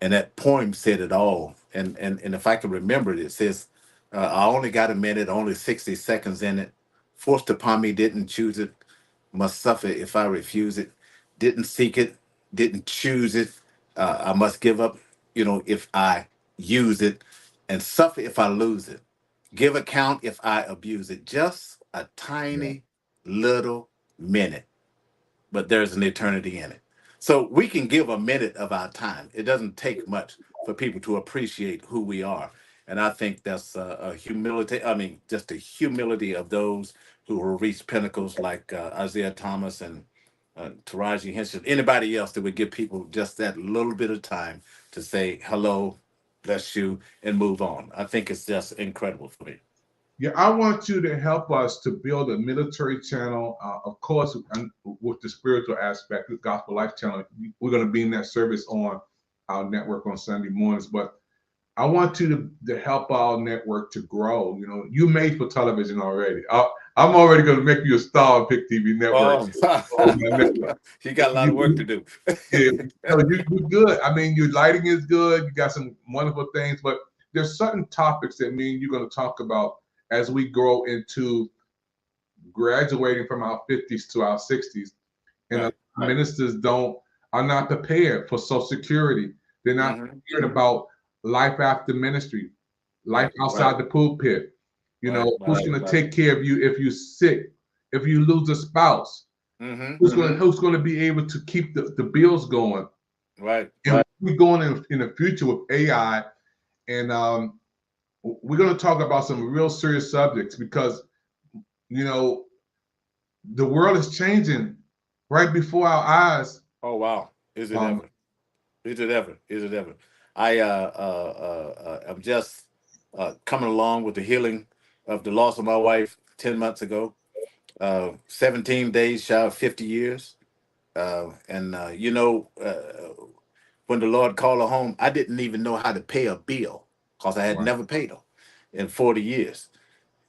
And that poem said it all. And if I can remember it, it says, I only got a minute, only 60 seconds in it. Forced upon me, didn't choose it. Must suffer if I refuse it. Didn't seek it, didn't choose it. I must give up, you know, if I use it. And suffer if I lose it. Give account if I abuse it. Just a tiny little minute. But there's an eternity in it. So we can give a minute of our time. It doesn't take much for people to appreciate who we are. And I think that's a humility. I mean, just the humility of those who will reach pinnacles like Isaiah Thomas and Taraji Henson, anybody else that would give people just that little bit of time to say hello, bless you, and move on. I think it's just incredible for me. Yeah, I want you to help us to build a military channel, of course, with the spiritual aspect, the Gospel Life channel. We're going to be in that service on our network on Sunday mornings, but I want you to help our network to grow. You know, you made for television already. I'm already going to make you a star on Pic TV Network. Oh. You got a lot of work to do. Yeah, you're good. I mean, your lighting is good. You got some wonderful things, but there's certain topics that me and you're going to talk about as we grow into graduating from our 50s to our 60s. And ministers are not prepared for Social Security. They're not prepared about life after ministry, life outside the pulpit. You know, who's going to take care of you if you're sick, if you lose a spouse? Who's going to be able to keep the bills going? Right. And we're going in the future with AI, and we're going to talk about some real serious subjects because, you know, the world is changing right before our eyes. Oh, wow. Is it ever? Is it ever? Is it ever? I'm just coming along with the healing of the loss of my wife 10 months ago, 17 days shy of 50 years. You know, when the Lord called her home, I didn't even know how to pay a bill because I had never paid her in 40 years.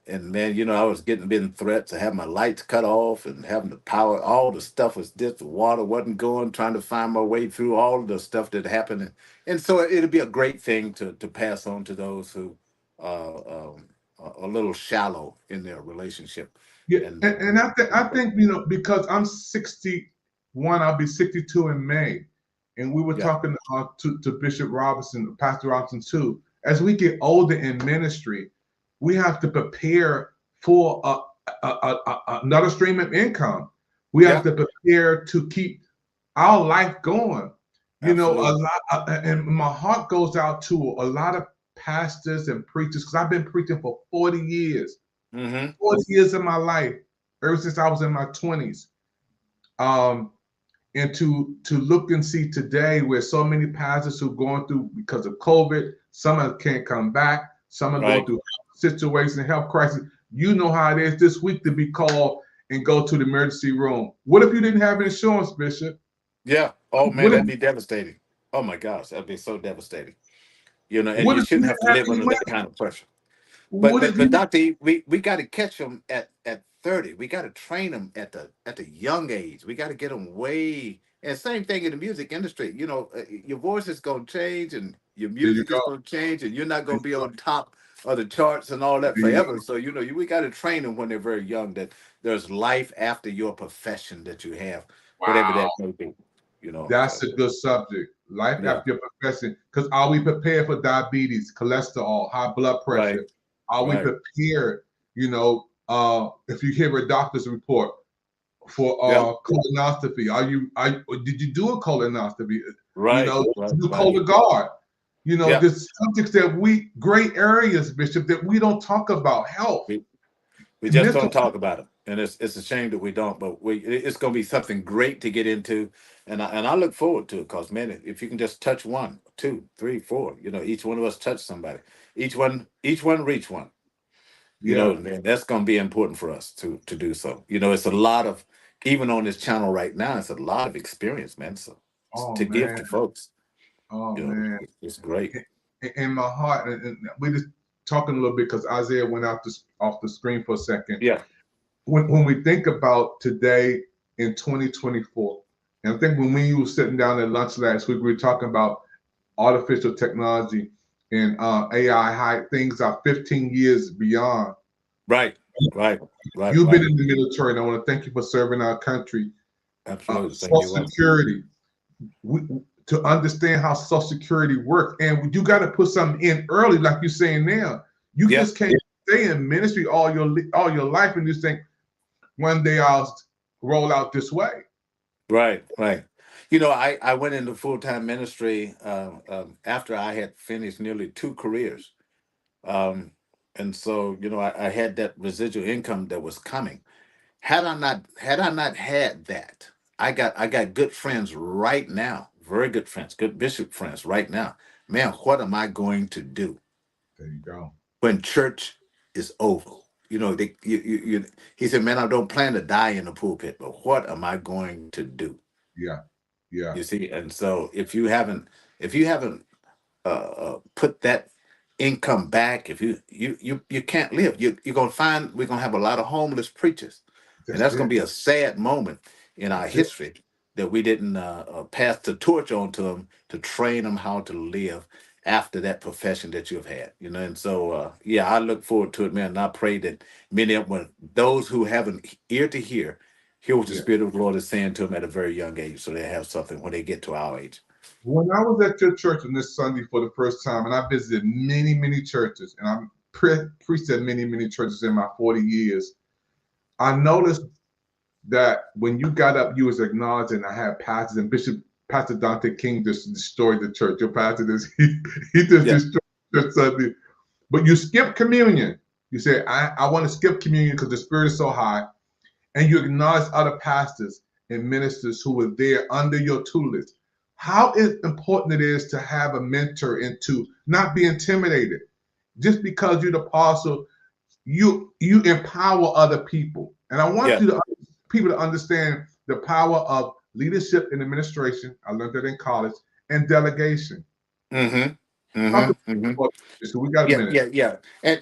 And man, you know, I was getting threats to have my lights cut off and having the power, all the stuff was just, the water wasn't going, trying to find my way through all the stuff that happened. And so it'd be a great thing to pass on to those who are a little shallow in their relationship. Yeah, and I think, you know, because I'm 61, I'll be 62 in May. and we were talking to Bishop Robinson, Pastor Robinson too. As we get older in ministry, we have to prepare for another stream of income. We have to prepare to keep our life going. You know, a lot, and my heart goes out to a lot of pastors and preachers, because I've been preaching for 40 years. 40 years of my life, ever since I was in my 20s. And to look and see today where so many pastors who are going through because of COVID, some of them can't come back, some are going through situations, health crisis. You know how it is this week to be called and go to the emergency room. What if you didn't have insurance, Bishop? Yeah. Oh man, that'd be devastating. Oh my gosh, that'd be so devastating. You know, and you shouldn't have to live under that kind of pressure. But Dr. E, we got to catch them at 30. We got to train them at the young age. We got to get them way. And same thing in the music industry. You know, your voice is going to change, and your music is going to change, and you're not going to be on top of the charts and all that forever. So you know, we got to train them when they're very young that there's life after your profession that you have, whatever that may be. You know, that's a good subject. Life after your profession. Because are we prepared for diabetes, cholesterol, high blood pressure? Are we prepared? You know, if you hear a doctor's report for colonoscopy, did you do a colonoscopy? Right. You know, do Cologuard. You know, there's subjects that gray areas, Bishop, that we don't talk about. Health. We just don't talk about it, and it's a shame that we don't. But it's going to be something great to get into, and I look forward to it. Because man, if you can just touch 1, 2, 3, 4, you know, each one of us touch somebody. Each one reach one. You know, and that's going to be important for us to do so. You know, it's a lot of, even on this channel right now, it's a lot of experience, man. So to give to folks. Oh, you know, man. It's great. In my heart, and we just talking a little bit because Isaiah went off the screen for a second. Yeah. When we think about today in 2024, and I think when we were sitting down at lunch last week, we were talking about artificial technology and AI, things are 15 years beyond. Right. You've been in the military, and I want to thank you for serving our country. Absolutely. Social Security. To understand how Social Security works, and you got to put something in early, like you're saying now. You just can't stay in ministry all your life and just think one day I'll roll out this way. Right. You know, I went into full-time ministry after I had finished nearly 2 careers, and so you know I had that residual income that was coming. Had I not had that, I got good friends right now. Very good friends, good bishop friends right now. Man, what am I going to do? There you go. When church is over, you know, he said, "Man, I don't plan to die in the pulpit, but what am I going to do?" Yeah. You see, and so if you haven't put that income back, if you can't live, we're gonna have a lot of homeless preachers, and that's gonna be a sad moment in our history that we didn't pass the torch on to them to train them how to live after that profession that you've had, you know. And so, I look forward to it, man. And I pray that many of them, those who have an ear to hear what the Spirit of the Lord is saying to them at a very young age, so they have something when they get to our age. When I was at your church on this Sunday for the first time, and I visited many, many churches, and I preached at many, many churches in my 40 years, I noticed that when you got up, you was acknowledging I had pastors, and Pastor Dante King just destroyed the church. Your pastor he just destroyed the church Sunday. But you skipped communion. You said, I want to skip communion because the Spirit is so high. And you acknowledge other pastors and ministers who were there under your tutelage. How important it is to have a mentor and to not be intimidated. Just because you're the apostle, you empower other people. And I want people to understand the power of leadership and administration. I learned that in college, and delegation. So we got a minute. Yeah. And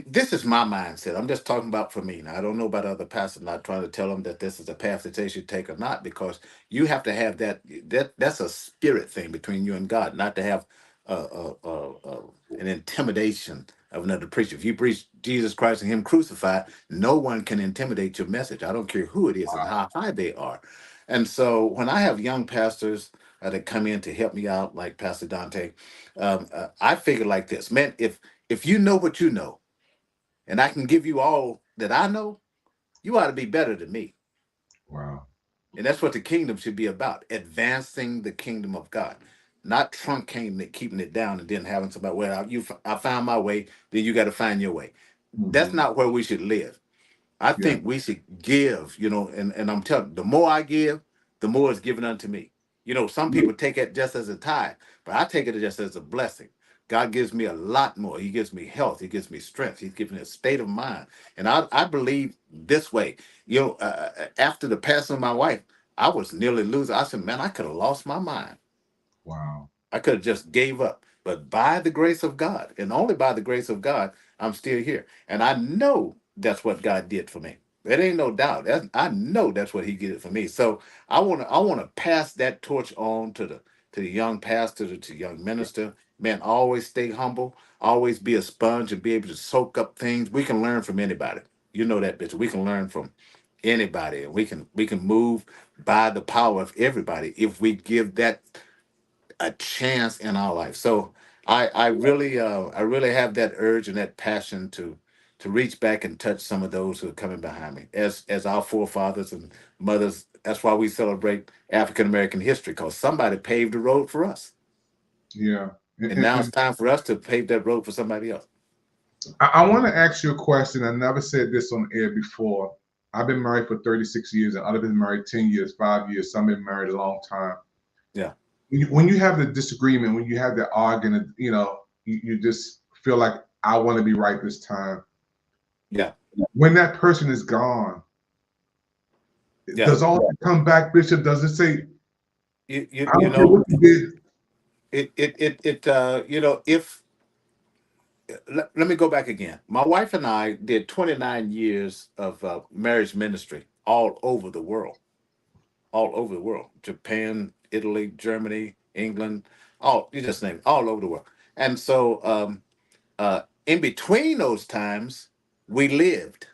this is my mindset. I'm just talking about for me. Now, I don't know about other pastors. I'm not trying to tell them that this is a path that they should take or not, because you have to have that's a spirit thing between you and God, not to have an intimidation of another preacher. If you preach Jesus Christ and Him crucified, no one can intimidate your message. I don't care who it is and how high they are. And so when I have young pastors that come in to help me out, like Pastor Dante. I figure like this, man. If you know what you know, and I can give you all that I know, you ought to be better than me. Wow. And that's what the kingdom should be about: advancing the kingdom of God, not truncating it, keeping it down, and then having somebody, well, I found my way, then you got to find your way. That's not where we should live. I think we should give, and I'm telling you, the more I give, the more is given unto me. Some people take it just as a tithe, but I take it just as a blessing. God gives me a lot more. He gives me health. He gives me strength. He's given me a state of mind. And I believe this way. After the passing of my wife, I was nearly losing. I said, man, I could have lost my mind. Wow. I could have just gave up. But by the grace of God, and only by the grace of God, I'm still here. And I know that's what God did for me. There ain't no doubt. I know that's what He did for me. So I wanna pass that torch on to the young pastor, to the young minister. Man, always stay humble, always be a sponge and be able to soak up things. We can learn from anybody. You know that, bitch. We can learn from anybody, and we can move by the power of everybody if we give that a chance in our life. So I really have that urge and that passion to reach back and touch some of those who are coming behind me, as our forefathers and mothers. That's why we celebrate African American history, because somebody paved the road for us. Yeah. And now it's time for us to pave that road for somebody else. I want to ask you a question. I never said this on air before. I've been married for 36 years, and others been married 10 years, 5 years. Some been married a long time. Yeah. When you have the disagreement, when you have the argument, you just feel like, I want to be right this time. Yeah. When that person is gone, does all that come back, Bishop? Does it say, let me go back again. My wife and I did 29 years of marriage ministry all over the world. Japan, Italy, Germany, England, you just name it, all over the world. And so in between those times, we lived.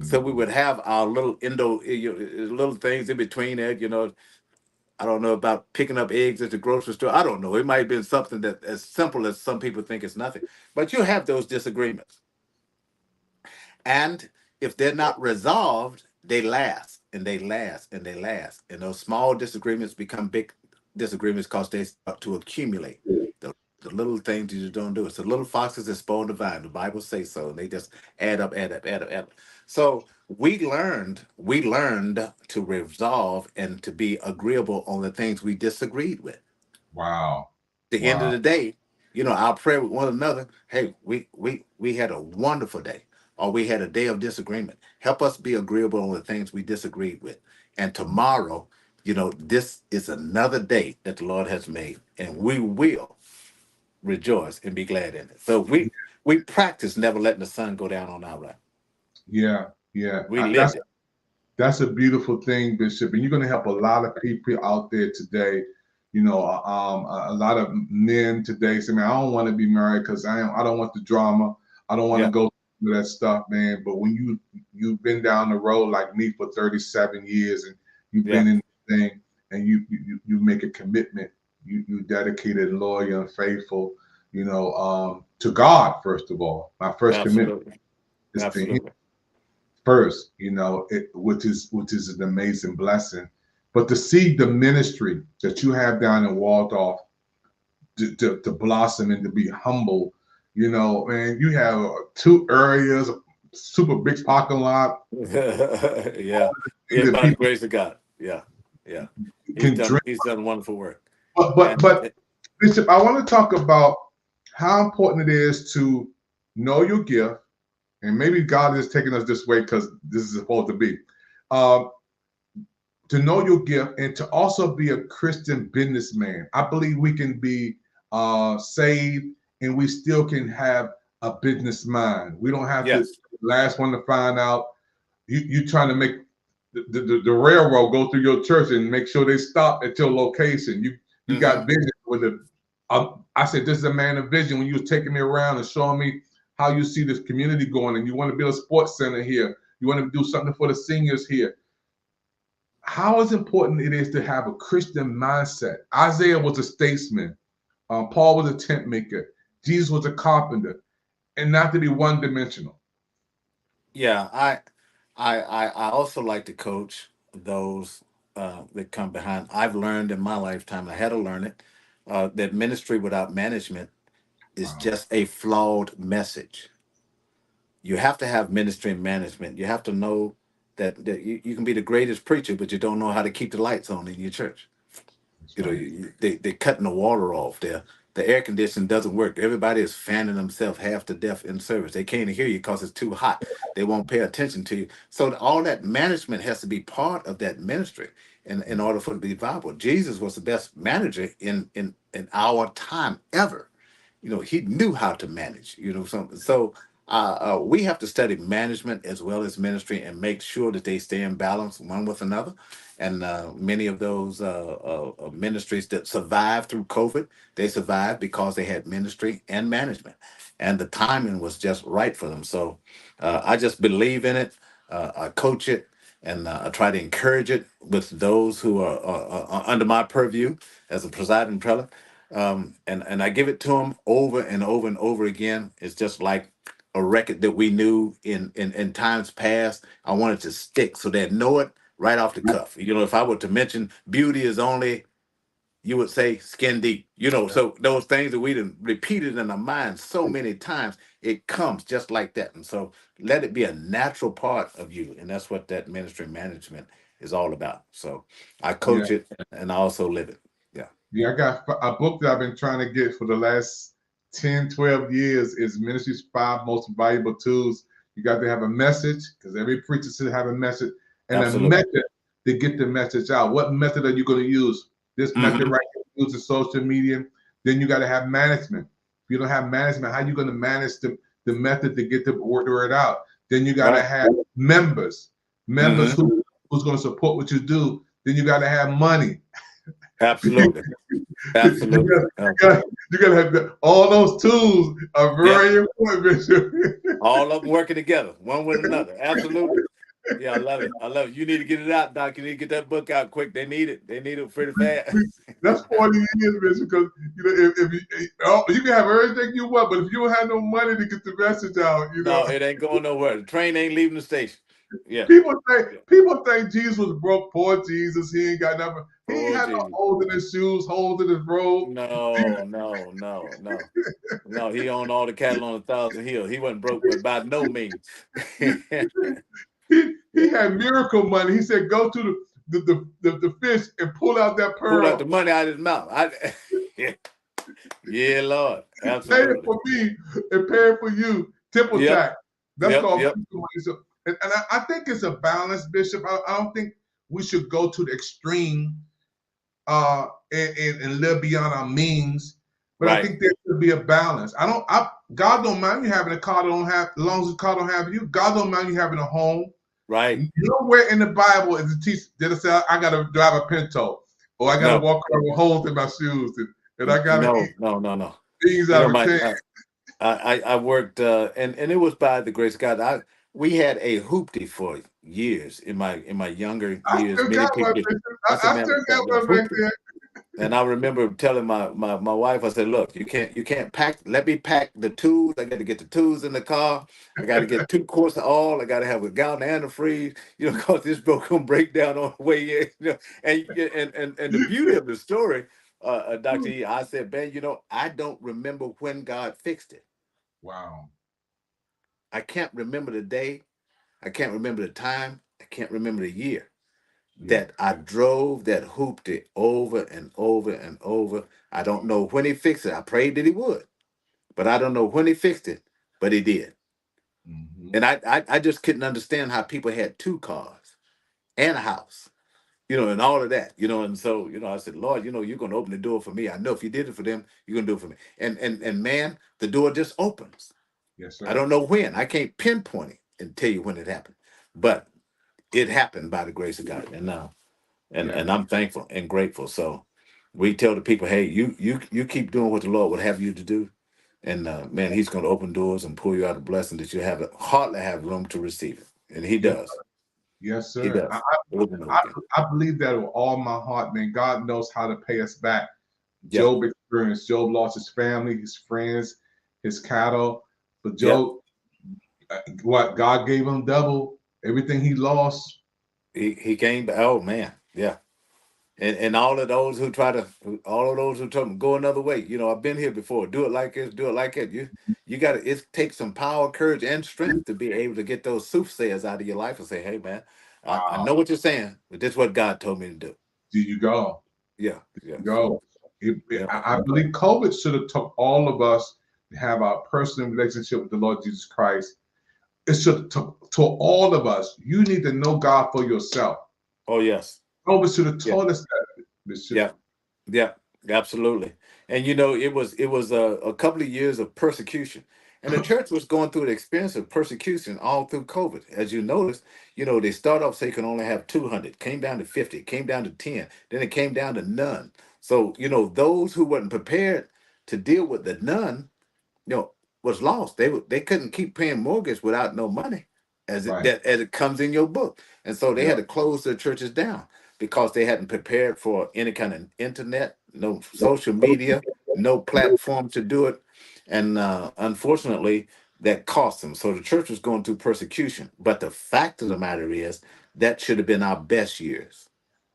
So we would have our little little things in between there, I don't know about picking up eggs at the grocery store. I don't know. It might have been something that as simple as some people think it's nothing. But you have those disagreements. And if they're not resolved, they last and they last and they last. And those small disagreements become big disagreements because they start to accumulate. The little things you don't do. It's the little foxes that spoil the vine. The Bible says so. And they just add up. So we learned to resolve and to be agreeable on the things we disagreed with. Wow. At the end of the day, I'll pray with one another. Hey, we had a wonderful day, or we had a day of disagreement. Help us be agreeable on the things we disagreed with. And tomorrow, this is another day that the Lord has made, and we will rejoice and be glad in it. So we practice never letting the sun go down on our wrath. Yeah. We live it. That's a beautiful thing, Bishop, and you're going to help a lot of people out there today. A lot of men today say, man, I don't want to be married because I don't want the drama. I don't want to go through that stuff, man. But when you've been down the road like me for 37 years, and you've been in the thing, and you make a commitment, you dedicated, loyal, and faithful, to God first of all. My first commitment is to Him first, which is an amazing blessing. But to see the ministry that you have down in Waldorf to blossom and to be humble, man, you have 2 areas, super big parking lot. Yeah, by the grace of God. Yeah. He's done wonderful work. But Bishop, I want to talk about how important it is to know your gift, and maybe God is taking us this way because this is supposed to be. To know your gift and to also be a Christian businessman. I believe we can be saved and we still can have a business mind. We don't have to be the last one to find out. You trying to make the railroad go through your church and make sure they stop at your location. You got vision with it. I said, this is a man of vision. When you was taking me around and showing me how you see this community going, and you want to build a sports center here. You want to do something for the seniors here. how is important it is to have a Christian mindset. Isaiah was a statesman. Paul was a tent maker. Jesus was a carpenter, and not to be one-dimensional. Yeah, I also like to coach those that come behind. I've learned in my lifetime, I had to learn it, that ministry without management is just a flawed message. You have to have ministry and management. You have to know that you can be the greatest preacher, but you don't know how to keep the lights on in your church. You know, they're cutting the water off there. The air conditioning doesn't work. Everybody is fanning themselves half to death in service. They can't hear you because it's too hot. They won't pay attention to you. So all that management has to be part of that ministry in order for it to be viable. Jesus was the best manager in our time ever. You know, he knew how to manage. You know, so we have to study management as well as ministry and make sure that they stay in balance one with another. And many of those ministries that survived through COVID, they survived because they had ministry and management, and the timing was just right for them. So I just believe in it. I coach it, and I try to encourage it with those who are under my purview as a presiding prelate. And I give it to them over and over and over again. It's just like a record that we knew in times past. I wanted to stick so they know it right off the cuff. You know, if I were to mention beauty is only, you would say skin deep. You know, so those things that we done repeated in our minds so many times, it comes just like that. And so let it be a natural part of you. And that's what that ministry management is all about. So I coach it and I also live it. Yeah. Yeah, I got a book that I've been trying to get for the last 10, 12 years is Ministry's 5 Most Valuable Tools. You got to have a message, because every preacher should have a message, and Absolutely. a method to get the message out. What method are you going to use? This method right here, use the social media. Then you got to have management. If you don't have management, how are you going to manage the method to get the word out? Then you got to have members who's going to support what you do. Then you got to have money. Absolutely. Absolutely. You gotta have all those tools are very important, Bishop. All of them working together, one with another. Absolutely. Yeah, I love it. I love it. You need to get it out, Doc. You need to get that book out quick. They need it. They need it pretty fast. That's 40 years, Bishop, because you know if you can have everything you want, but if you don't have no money to get the message out, you know. No, it ain't going nowhere. The train ain't leaving the station. Yeah. People think Jesus was broke. Poor Jesus. He ain't got nothing. He ain't had no holes in his shoes, holes in his robe. No. He owned all the cattle on 1,000 hills. He wasn't broke, but by no means. he had miracle money. He said, "Go to the fish and pull out that pearl." Pull out the money out of his mouth. Yeah, Lord. Absolutely. Pay it for me and pay it for you. Temple tax. That's called money. And I think it's a balance, Bishop. I don't think we should go to the extreme and live beyond our means. But I think there should be a balance. God don't mind you having a car that don't have, as long as the car don't have you. God don't mind you having a home. Right. Nowhere in the Bible is it teach that it say I gotta drive a Pinto or I gotta walk around with holes in my shoes and I gotta eat things out of a can. I worked and it was by the grace of God. We had a hoopty for years in my younger years. And I remember telling my wife, I said, "Look, you can't pack. Let me pack the tools. I got to get the tools in the car. I got to get 2 quarts of oil. I got to have a gallon of antifreeze. You know, because this boat gonna break down on the way in. You know, and the beauty of the story, Dr. E, I said, Ben, you know, I don't remember when God fixed it. Wow. I can't remember the day. I can't remember the time. I can't remember the year that I drove that hoopty over and over and over. I don't know when he fixed it. I prayed that he would, but I don't know when he fixed it, but he did. And I just couldn't understand how people had 2 cars and a house, you know, and all of that, you know. And so, you know, I said, Lord, you know, you're going to open the door for me. I know if you did it for them, you're going to do it for me. And man, the door just opens. Yes, sir. I don't know when. I can't pinpoint it and tell you when it happened, but it happened by the grace of God. And I'm thankful and grateful. So we tell the people, hey, you keep doing what the Lord would have you to do. And man, he's going to open doors and pull you out a blessing that you hardly have room to receive it. And he does. Yes, He sir. does. I believe that with all my heart, man. God knows how to pay us back. Yeah. Job experienced. Job lost his family, his friends, his cattle. But Job, what God gave him double everything he lost. He came back. Oh man, yeah. And all of those who try to, all of those who try to go another way. You know, I've been here before. Do it like this. Do it like that. You got to. It takes some power, courage, and strength to be able to get those soothsayers out of your life and say, "Hey, man, I know what you're saying, but this is what God told me to do." There you go. Yeah. Go. I believe COVID should have taught all of us to have our personal relationship with the Lord Jesus Christ. It should have taught all of us. You need to know God for yourself. Oh yes. COVID should have taught us that. Yeah, absolutely. And you know, it was a couple of years of persecution, and the church was going through the experience of persecution all through COVID. As you notice, you know, they start off saying you can only have 200, came down to 50, came down to 10, then it came down to none. So you know, those who weren't prepared to deal with the none, you know, was lost. They couldn't keep paying mortgage without no money, as it comes in your book, and so they had to close their churches down because they hadn't prepared for any kind of internet, no social media, no platform to do it, and unfortunately, that cost them. So the church was going through persecution. But the fact of the matter is that should have been our best years.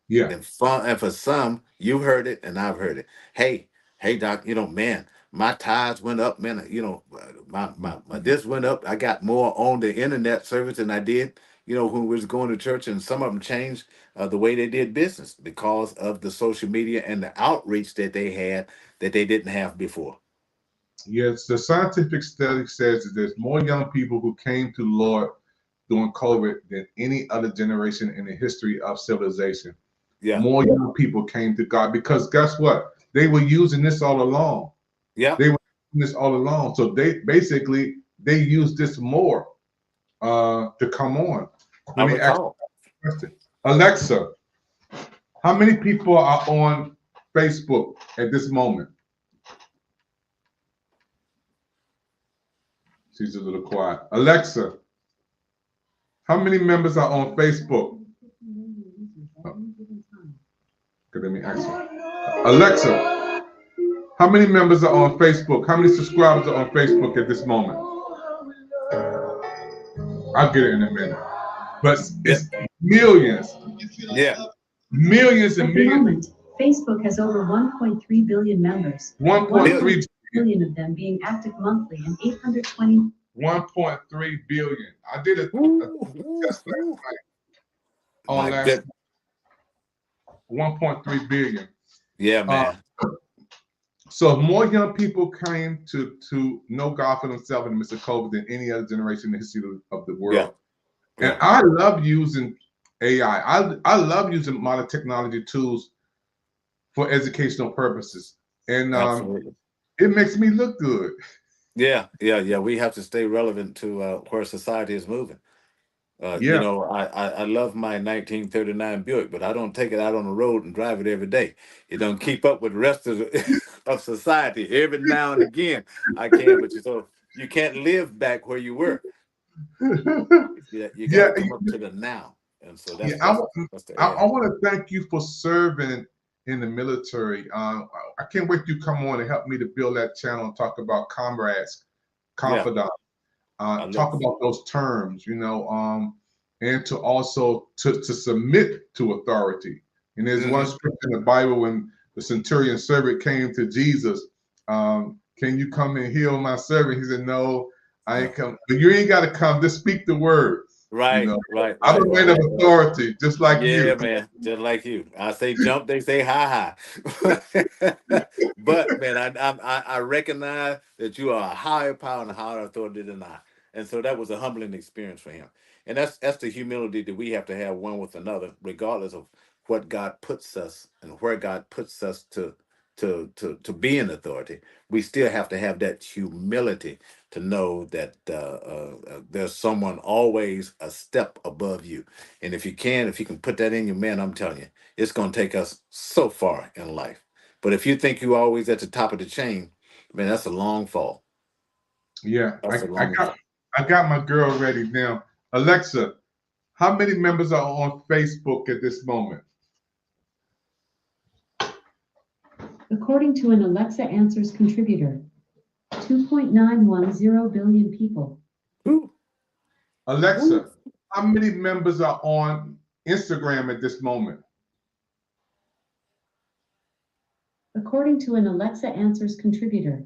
Yeah. And for some, you've heard it and I've heard it. Hey, doc, you know, man, my tithes went up, man. You know, my this went up. I got more on the internet service than I did, you know, when we was going to church. And some of them changed the way they did business because of the social media and the outreach that they had that they didn't have before. Yes, the scientific study says that there's more young people who came to the Lord during COVID than any other generation in the history of civilization. Yeah. More young people came to God because guess what? They were using this all along. Yeah. They were using this all along. So they used this more to come on. Let me ask you a question. Alexa, how many people are on Facebook at this moment? She's a little quiet. Alexa, how many members are on Facebook? Okay, let me ask you. Alexa, how many members are on Facebook? How many subscribers are on Facebook at this moment? I'll get it in a minute. But it's millions. Yeah. Millions and millions. Facebook has over 1.3 billion members. 1.3 billion of them being active monthly and 820. 1.3 billion. I did a test last night. On last 1.3 billion. Yeah, man. So more young people came to know God for themselves in the midst of COVID than any other generation in the history of the world. Yeah. And I love using AI. I love using modern technology tools for educational purposes. And it makes me look good. Yeah. We have to stay relevant to where society is moving. You know, I love my 1939 Buick, but I don't take it out on the road and drive it every day. It don't keep up with the rest of of society. Every now and again, I can, but you can't live back where you were. You got to come up to the now, and so that's I want to thank you for serving in the military. I can't wait to come on and help me to build that channel and talk about comrades, confidants. Talk about those terms, you know, and to also to submit to authority. And there's one scripture in the Bible when the centurion servant came to Jesus. Can you come and heal my servant? He said, no, I ain't come. But you ain't got to come. Just speak the word. Right, you know? right. I'm a man of authority, just like you. Yeah, man, just like you. I say jump, they say hi. But man, I recognize that you are a higher power and a higher authority than I. And so that was a humbling experience for him. And that's the humility that we have to have one with another, regardless of what God puts us and where God puts us to be in authority. We still have to have that humility to know that there's someone always a step above you. And if you can put that in you, man, I'm telling you, it's going to take us so far in life. But if you think you're always at the top of the chain, man, that's a long fall. Yeah, I got my girl ready now. Alexa, How many members are on Facebook at this moment? According to an Alexa Answers contributor, 2.910 billion people. Alexa, how many members are on Instagram at this moment? According to an Alexa Answers contributor,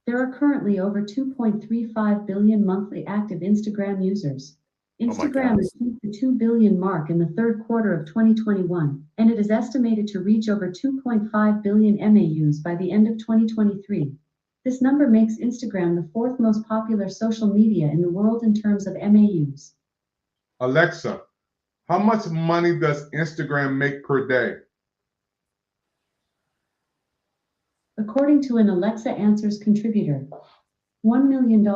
there are currently over 2.35 billion monthly active Instagram users. Instagram achieved the 2 billion mark in the third quarter of 2021, and it is estimated to reach over 2.5 billion MAUs by the end of 2023. This number makes Instagram the fourth most popular social media in the world in terms of MAUs. Alexa, how much money does Instagram make per day? According to an Alexa Answers contributor, $1 million.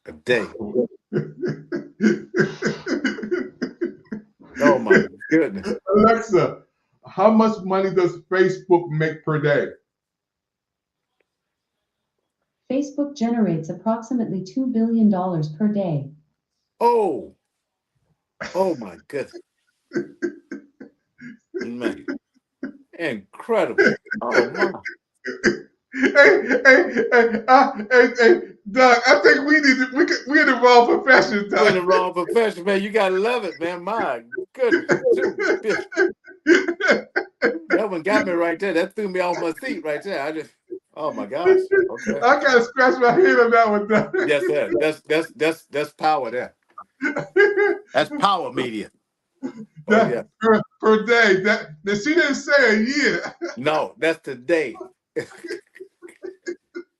A day. Oh my goodness. Alexa, how much money does Facebook make per day? Facebook generates approximately $2 billion per day. Oh my goodness. Man. Incredible. Oh my. Hey, Doug, I think we're in the wrong profession, Doug. We're in the wrong profession, man. You gotta love it, man. My goodness. That one got me right there. That threw me off my seat right there. Oh my gosh. Okay. I gotta scratch my head on that one, Doug. Yes, sir. That's power there. That's power media. Yeah. Per day. That she didn't say a year. No, that's today.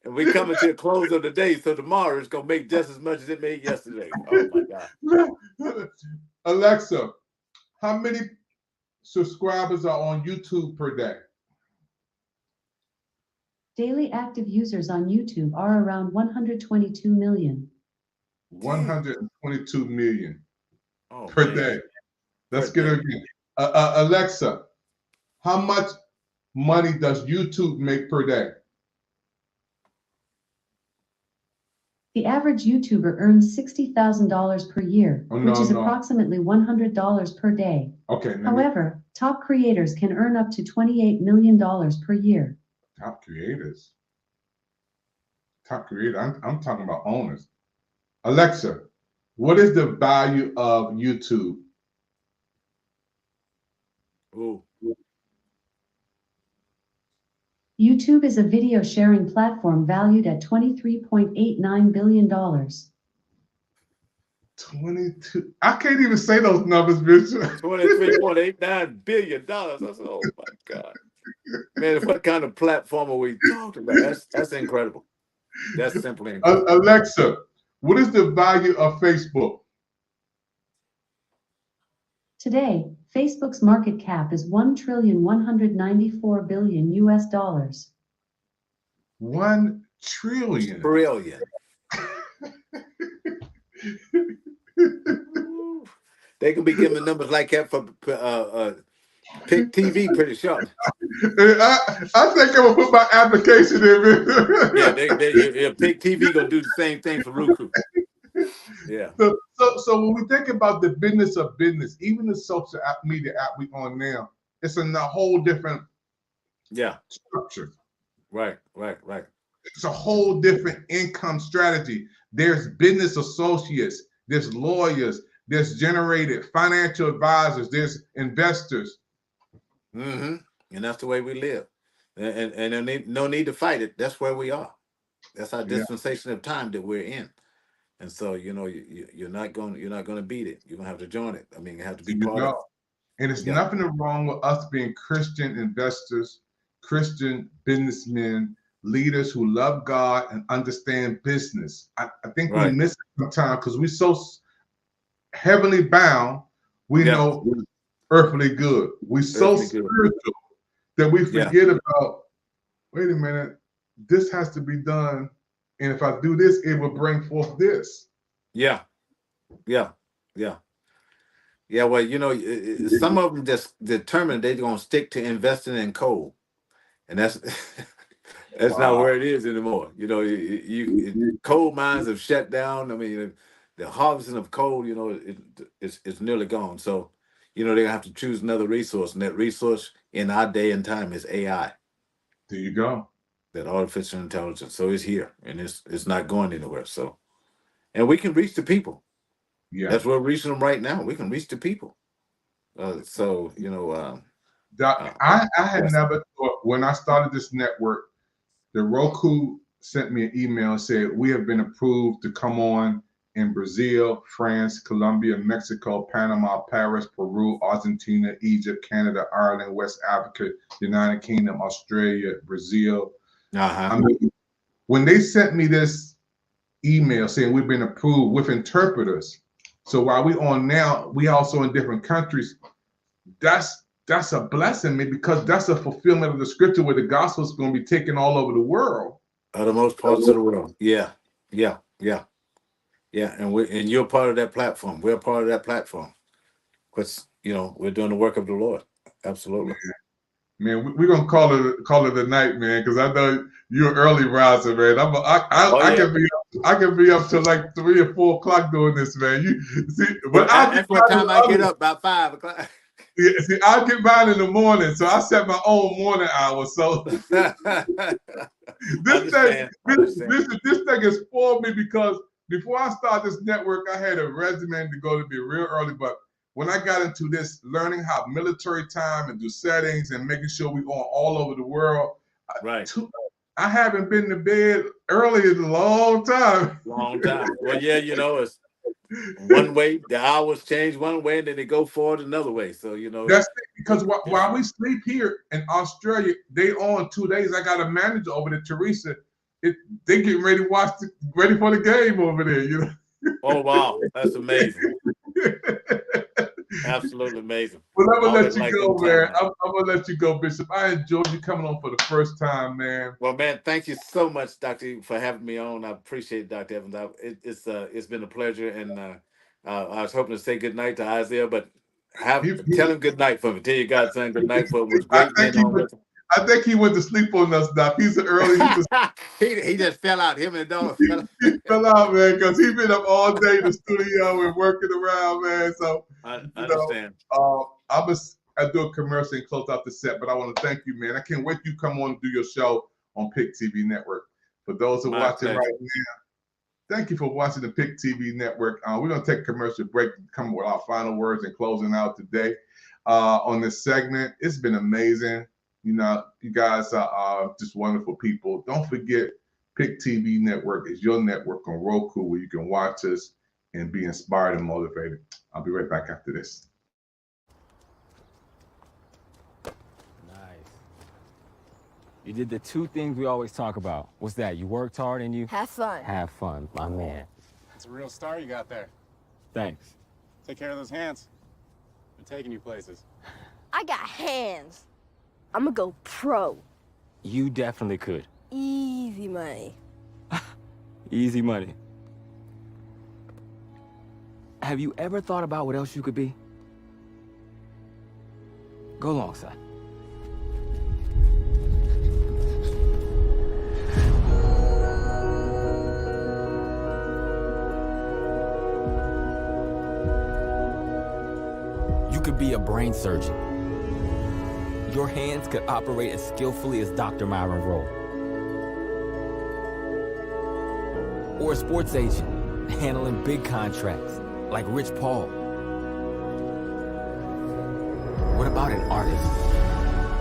And we coming to the close of the day, so tomorrow it's gonna make just as much as it made yesterday. Oh my God. Alexa, how many subscribers are on YouTube per day? Daily active users on YouTube are around 122 million. 122 million per day. Let's get it again. Alexa, how much money does YouTube make per day? The average YouTuber earns $60,000 per year, which is approximately $100 per day. Okay. However, top creators can earn up to $28 million per year. Top creators? Top creator? I'm talking about owners. Alexa, what is the value of YouTube? Ooh. YouTube is a video sharing platform valued at $23.89 billion. 22. I can't even say those numbers, bitch. $23.89 billion. I said, oh my God. Man, what kind of platform are we talking about? That's incredible. That's simply incredible. Alexa, what is the value of Facebook? Today, Facebook's market cap is $1.194 trillion US. 1 trillion. Brilliant. They can be giving numbers like that for Pic TV pretty sharp. I think I'm gonna put my application in. Yeah, Pic TV gonna do the same thing for Roku. Yeah. So when we think about the business of business, even the social media app we on now, it's in a whole different structure. Right. It's a whole different income strategy. There's business associates, there's lawyers, there's generated financial advisors, there's investors. Mm-hmm. And that's the way we live. And no need to fight it. That's where we are. That's our dispensation of time that we're in. And so, you're not going to beat it. You're going to have to join it. I mean, you have to be part of it. And it's nothing wrong with us being Christian investors, Christian businessmen, leaders who love God and understand business. I think we miss it sometimes because we're so heavenly bound. We know earthly good. We're so spiritual that we forget about, wait a minute, this has to be done. And if I do this, it will bring forth this. Yeah. Well, some of them just determined they're going to stick to investing in coal. And that's not where it is anymore. Coal mines have shut down. I mean, the harvesting of coal, it's nearly gone. So, they're gonna have to choose another resource, and that resource in our day and time is AI. There you go. That artificial intelligence. So it's here, and it's not going anywhere. So, and we can reach the people. Yeah, that's where we're reaching them right now. We can reach the people. Doc, I had never thought when I started this network, the Roku sent me an email and said we have been approved to come on in Brazil, France, Colombia, Mexico, Panama, Paris, Peru, Argentina, Egypt, Canada, Ireland, West Africa, United Kingdom, Australia, Brazil. I mean, when they sent me this email saying we've been approved with interpreters, so while we on now, we also in different countries. That's a blessing, man, because that's a fulfillment of the scripture where the gospel is going to be taken all over the world. The most parts of the world. Yeah. And you're part of that platform. We're part of that platform. Because we're doing the work of the Lord. Absolutely. Man, we're gonna call it a night, man, because I know you're an early riser, man. I can be up till like 3 or 4 o'clock doing this, man. You see, but that's what time I get up, about 5 o'clock. Yeah, see, I get mine in the morning, so I set my own morning hour. So this thing is for me, because before I start this network, I had a regimen to go to be real early. But when I got into this, learning how military time and do settings and making sure we're going all over the world, right? I haven't been to bed early in a long time. Long time. Well, yeah, it's one way. The hours change one way, and then they go forward another way. So that's it, because while we sleep here in Australia, they on 2 days. I got a manager over there, Teresa. They getting ready to ready for the game over there. Oh wow, that's amazing. Absolutely amazing. Well, I'm gonna let you go, man. I'm gonna let you go, Bishop. I enjoyed you coming on for the first time, man. Well, man, thank you so much, Dr. for having me on. I appreciate it, Dr. Evans. It's been a pleasure, and I was hoping to say good night to Isaiah, but tell him good night for me. Tell your godson good night for him. It was great being on with him. I think he went to sleep on us, Doc. He's early. He just fell out. Him and the dog he fell out, man, because he's been up all day in the studio and working around, man. So I understand. I do a commercial and close out the set, but I want to thank you, man. I can't wait you come on and do your show on Pic TV Network. For those who are watching right now, thank you for watching the Pic TV Network. We're going to take a commercial break and come with our final words and closing out today on this segment. It's been amazing. You guys are just wonderful people. Don't forget, Pic TV Network is your network on Roku where you can watch us and be inspired and motivated. I'll be right back after this. Nice. You did the 2 things we always talk about. What's that? You worked hard and you... Have fun. Have fun, my man. It's a real star you got there. Thanks. Take care of those hands. They're taking you places. I got hands. I'm gonna go pro. You definitely could. Easy money. Easy money. Have you ever thought about what else you could be? Go along, son. You could be a brain surgeon. Your hands could operate as skillfully as Dr. Myron Rowe. Or a sports agent, handling big contracts, like Rich Paul. What about an artist?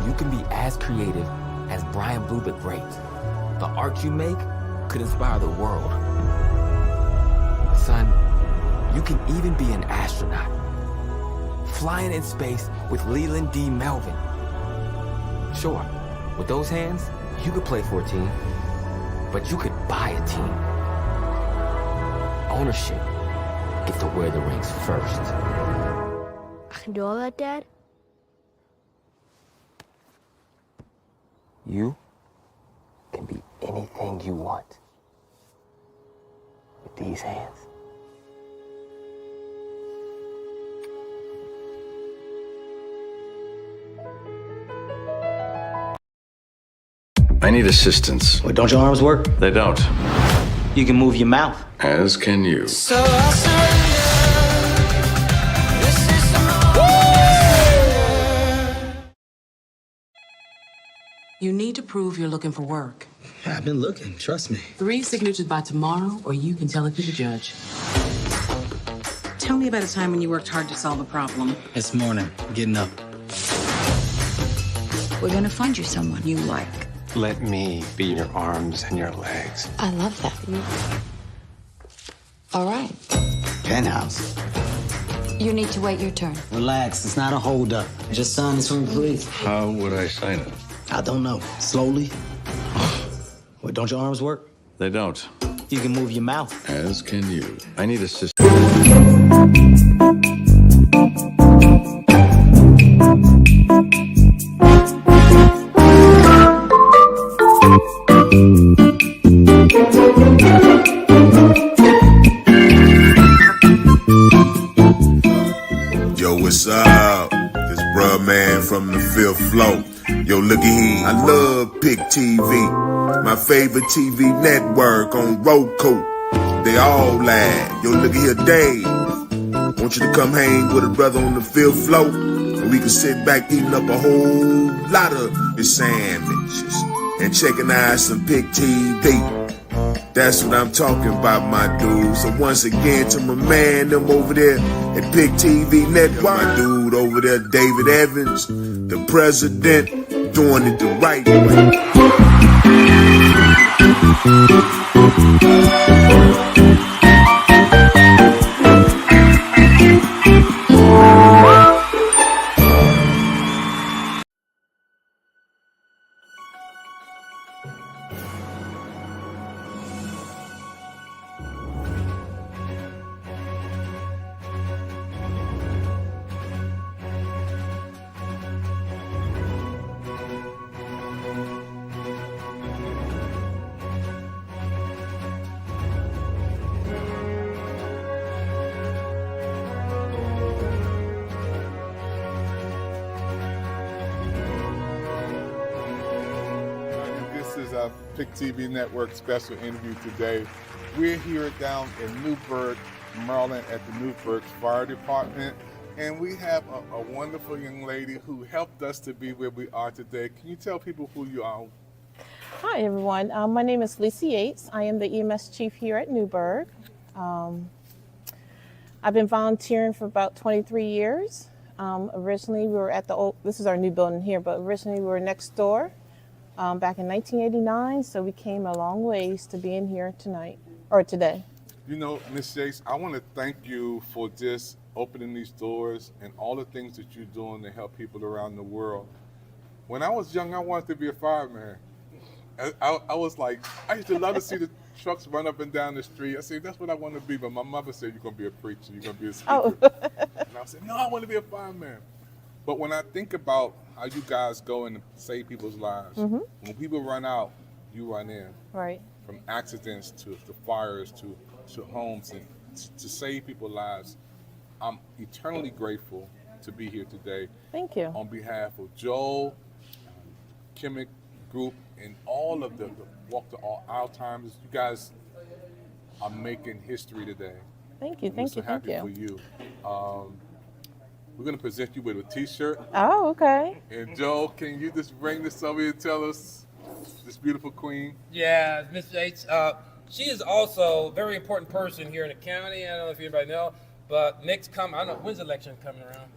You can be as creative as Brian Blue the Great. The art you make could inspire the world. Son, you can even be an astronaut, flying in space with Leland D. Melvin. Sure, with those hands, you could play for a team, but you could buy a team. Ownership gets to wear the rings first. I can do all that, Dad? You can be anything you want with these hands. I need assistance. Well, don't your arms work? They don't. You can move your mouth. As can you. So I surrender. This is the moment. You need to prove you're looking for work. I've been looking, trust me. 3 signatures by tomorrow, or you can tell it to the judge. Tell me about a time when you worked hard to solve a problem. This morning, getting up. We're gonna find you someone you like. Let me be your arms and your legs. I love that. All right. Penthouse. You need to wait your turn. Relax, it's not a holdup. Just sign this from the police. How would I sign it? I don't know. Slowly. What, don't your arms work? They don't. You can move your mouth. As can you. I need assistance. Yo, what's up? This bruh man from the 5th floor. Yo, looky here. I love Pic TV. My favorite TV network on Roku. They all laugh. Yo, looky here, Dave. Want you to come hang with a brother on the 5th floor, and we can sit back eating up a whole lot of the sandwiches and checking out some Pic TV. That's what I'm talking about, my dude. So once again, to my man, them over there at Pic TV Network, my dude over there, David Evans, the president, doing it the right way. This is a Pic TV Network special interview today. We're here down in Newburgh, Maryland at the Newburgh Fire Department, and we have a wonderful young lady who helped us to be where we are today. Can you tell people who you are? Hi, everyone. My name is Lisa Yates. I am the EMS chief here at Newburgh. I've been volunteering for about 23 years. Originally, we were at the old, this is our new building here, but originally we were next door back in 1989, so we came a long ways to being here tonight, or today. You know, Ms. Yates, I want to thank you for just opening these doors and all the things that you're doing to help people around the world. When I was young, I wanted to be a fireman. I was like, I used to love to see the trucks run up and down the street. I said, that's what I want to be. But my mother said, you're going to be a preacher. You're going to be a speaker. Oh. And I said, no, I want to be a fireman. But when I think about how you guys go and save people's lives, when people run out, you run in. Right. From accidents to fires to homes and to save people's lives. I'm eternally grateful to be here today. Thank you. On behalf of Joel, Kimmick Group, and all of the Walk to All Alzheimer's, you guys are making history today. Thank you, thank you, thank you. We're so happy for you. We're going to present you with a T-shirt. Oh, okay. And Joel, can you just bring this over here and tell us, this beautiful queen? Yeah, Ms. Yates. She is also a very important person here in the county. I don't know if anybody know, but I don't know, when's the election coming around?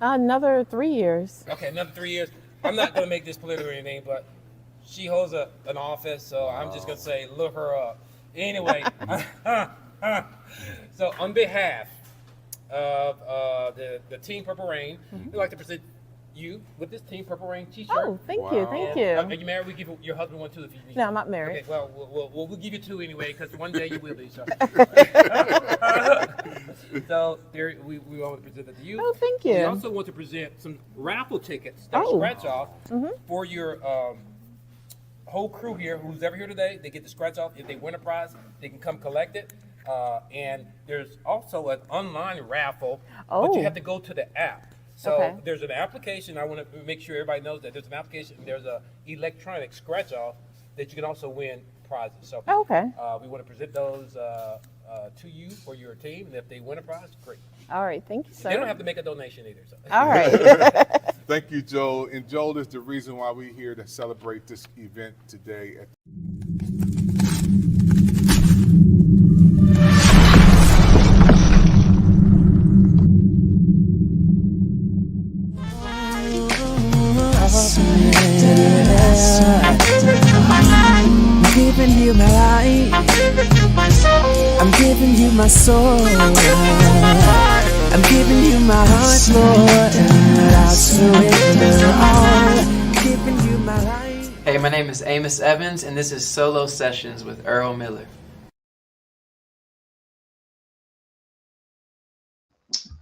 Another 3 years. Okay, another 3 years. I'm not going to make this political or anything, but she holds an office, so I'm just going to say, look her up. Anyway, so on behalf of the Team Purple Rain, we'd like to present you with this Team Purple Rain T-shirt. Oh, thank you, thank you. Are you married? We give your husband one too if you need. No, I'm not married. Okay, well, we'll give you two anyway, because one day you will be. So, so there, we want to present it to you. Oh, thank you. We also want to present some raffle tickets that scratch off for your whole crew here, who's ever here today. They get to scratch off. If they win a prize, they can come collect it. And there's also an online raffle, but you have to go to the app. So there's an application. I want to make sure everybody knows that there's an application. There's a electronic scratch off that you can also win prizes. So we want to present those to you for your team, and if they win a prize, great. All right, thank you, sir. They don't have to make a donation either. So. All right. Thank you, Joel. And Joel is the reason why we're here to celebrate this event today. I'm giving you my life. I'm giving you my soul. I'm giving you my heart, Lord. I surrender all. Giving you my life. Hey, my name is Amos Evans, and this is Solo Sessions with Earl Miller.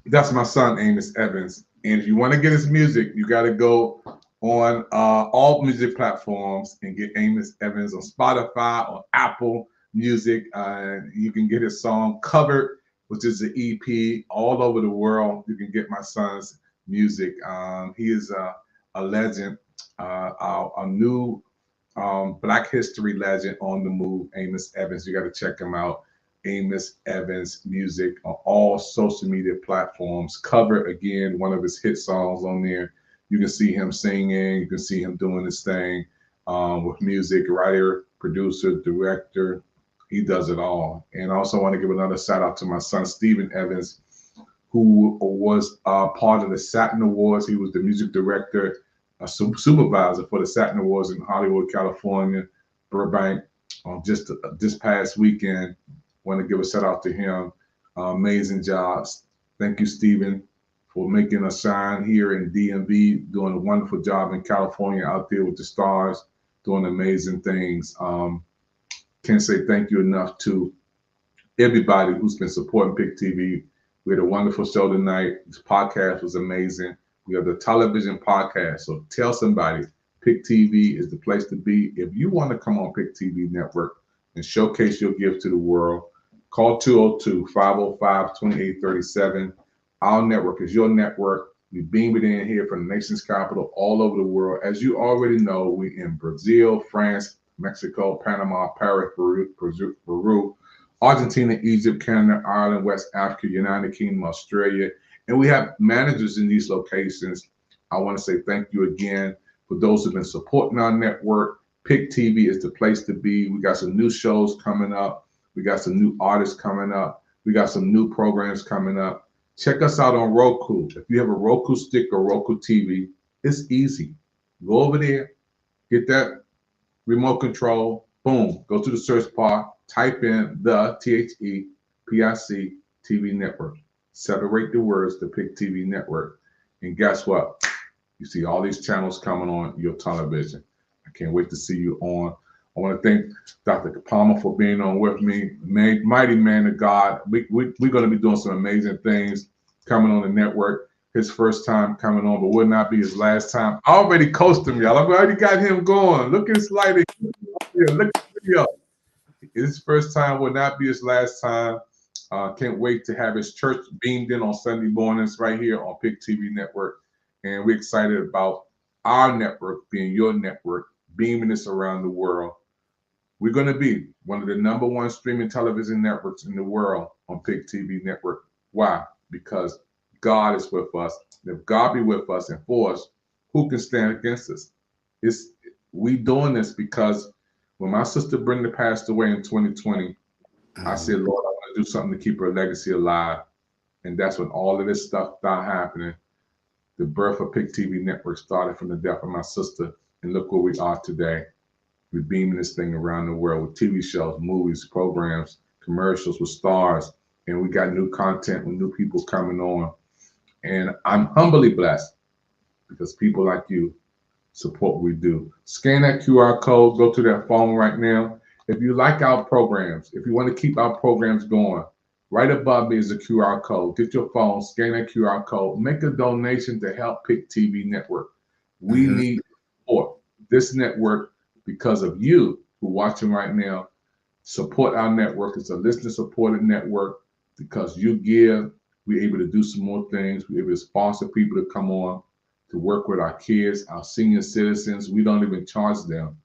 That's my son, Amos Evans. And if you want to get his music, you got to go on all music platforms and get Amos Evans on Spotify or Apple Music. You can get his song Covered, which is an EP all over the world. You can get my son's music. He is a legend, a new Black History legend on the move, Amos Evans. You got to check him out. Amos Evans music on all social media platforms. Cover, again, one of his hit songs on there. You can see him singing. You can see him doing his thing with music, writer, producer, director. He does it all. And I also want to give another shout out to my son, Stephen Evans, who was part of the Saturn Awards. He was the music director, supervisor for the Saturn Awards in Hollywood, California, Burbank, just this past weekend. Want to give a shout out to him. Amazing jobs. Thank you, Stephen, for making us shine here in DMV, doing a wonderful job in California out there with the stars, doing amazing things. Can't say thank you enough to everybody who's been supporting Pic TV. We had a wonderful show tonight. This podcast was amazing. We have the television podcast. So tell somebody, Pic TV is the place to be. If you want to come on Pic TV Network and showcase your gift to the world, call 202-505-2837. Our network is your network. We beam it in here from the nation's capital all over the world. As you already know, we in Brazil, France, Mexico, Panama, Paris, Peru, Argentina, Egypt, Canada, Ireland, West Africa, United Kingdom, Australia. And we have managers in these locations. I want to say thank you again for those who've been supporting our network. Pic TV is the place to be. We got some new shows coming up. We got some new artists coming up. We got some new programs coming up. Check us out on Roku. If you have a Roku stick or Roku TV, it's easy. Go over there, get that remote control, boom, go to the search bar, type in the THEPIC TV network. Separate the words, the Pic TV network. And guess what? You see all these channels coming on your television. I can't wait to see you on. I want to thank Dr. Palmer for being on with me. Mighty man of God. We're going to be doing some amazing things coming on the network. His first time coming on, but will not be his last time. I already coached him, y'all. I've already got him going. Look at his lighting. Look at the video. His first time will not be his last time. Can't wait to have his church beamed in on Sunday mornings right here on Pic TV Network. And we're excited about our network being your network, beaming this around the world. We're going to be one of the #1 streaming television networks in the world on Pic TV Network. Why? Because God is with us. If God be with us and for us, who can stand against us? We doing this because when my sister Brenda passed away in 2020, I said, Lord, I want to do something to keep her legacy alive. And that's when all of this stuff started happening. The birth of Pic TV Network started from the death of my sister. And look where we are today. We're beaming this thing around the world with TV shows, movies, programs, commercials with stars. And we got new content with new people coming on. And I'm humbly blessed because people like you support what we do. Scan that QR code, go to that phone right now. If you like our programs, if you want to keep our programs going, right above me is a QR code. Get your phone, scan that QR code, make a donation to help Pic TV Network. We need support. This network, because of you who are watching right now, support our network. It's a listener-supported network. Because you give, we're able to do some more things. We're able to sponsor people to come on to work with our kids, our senior citizens. We don't even charge them.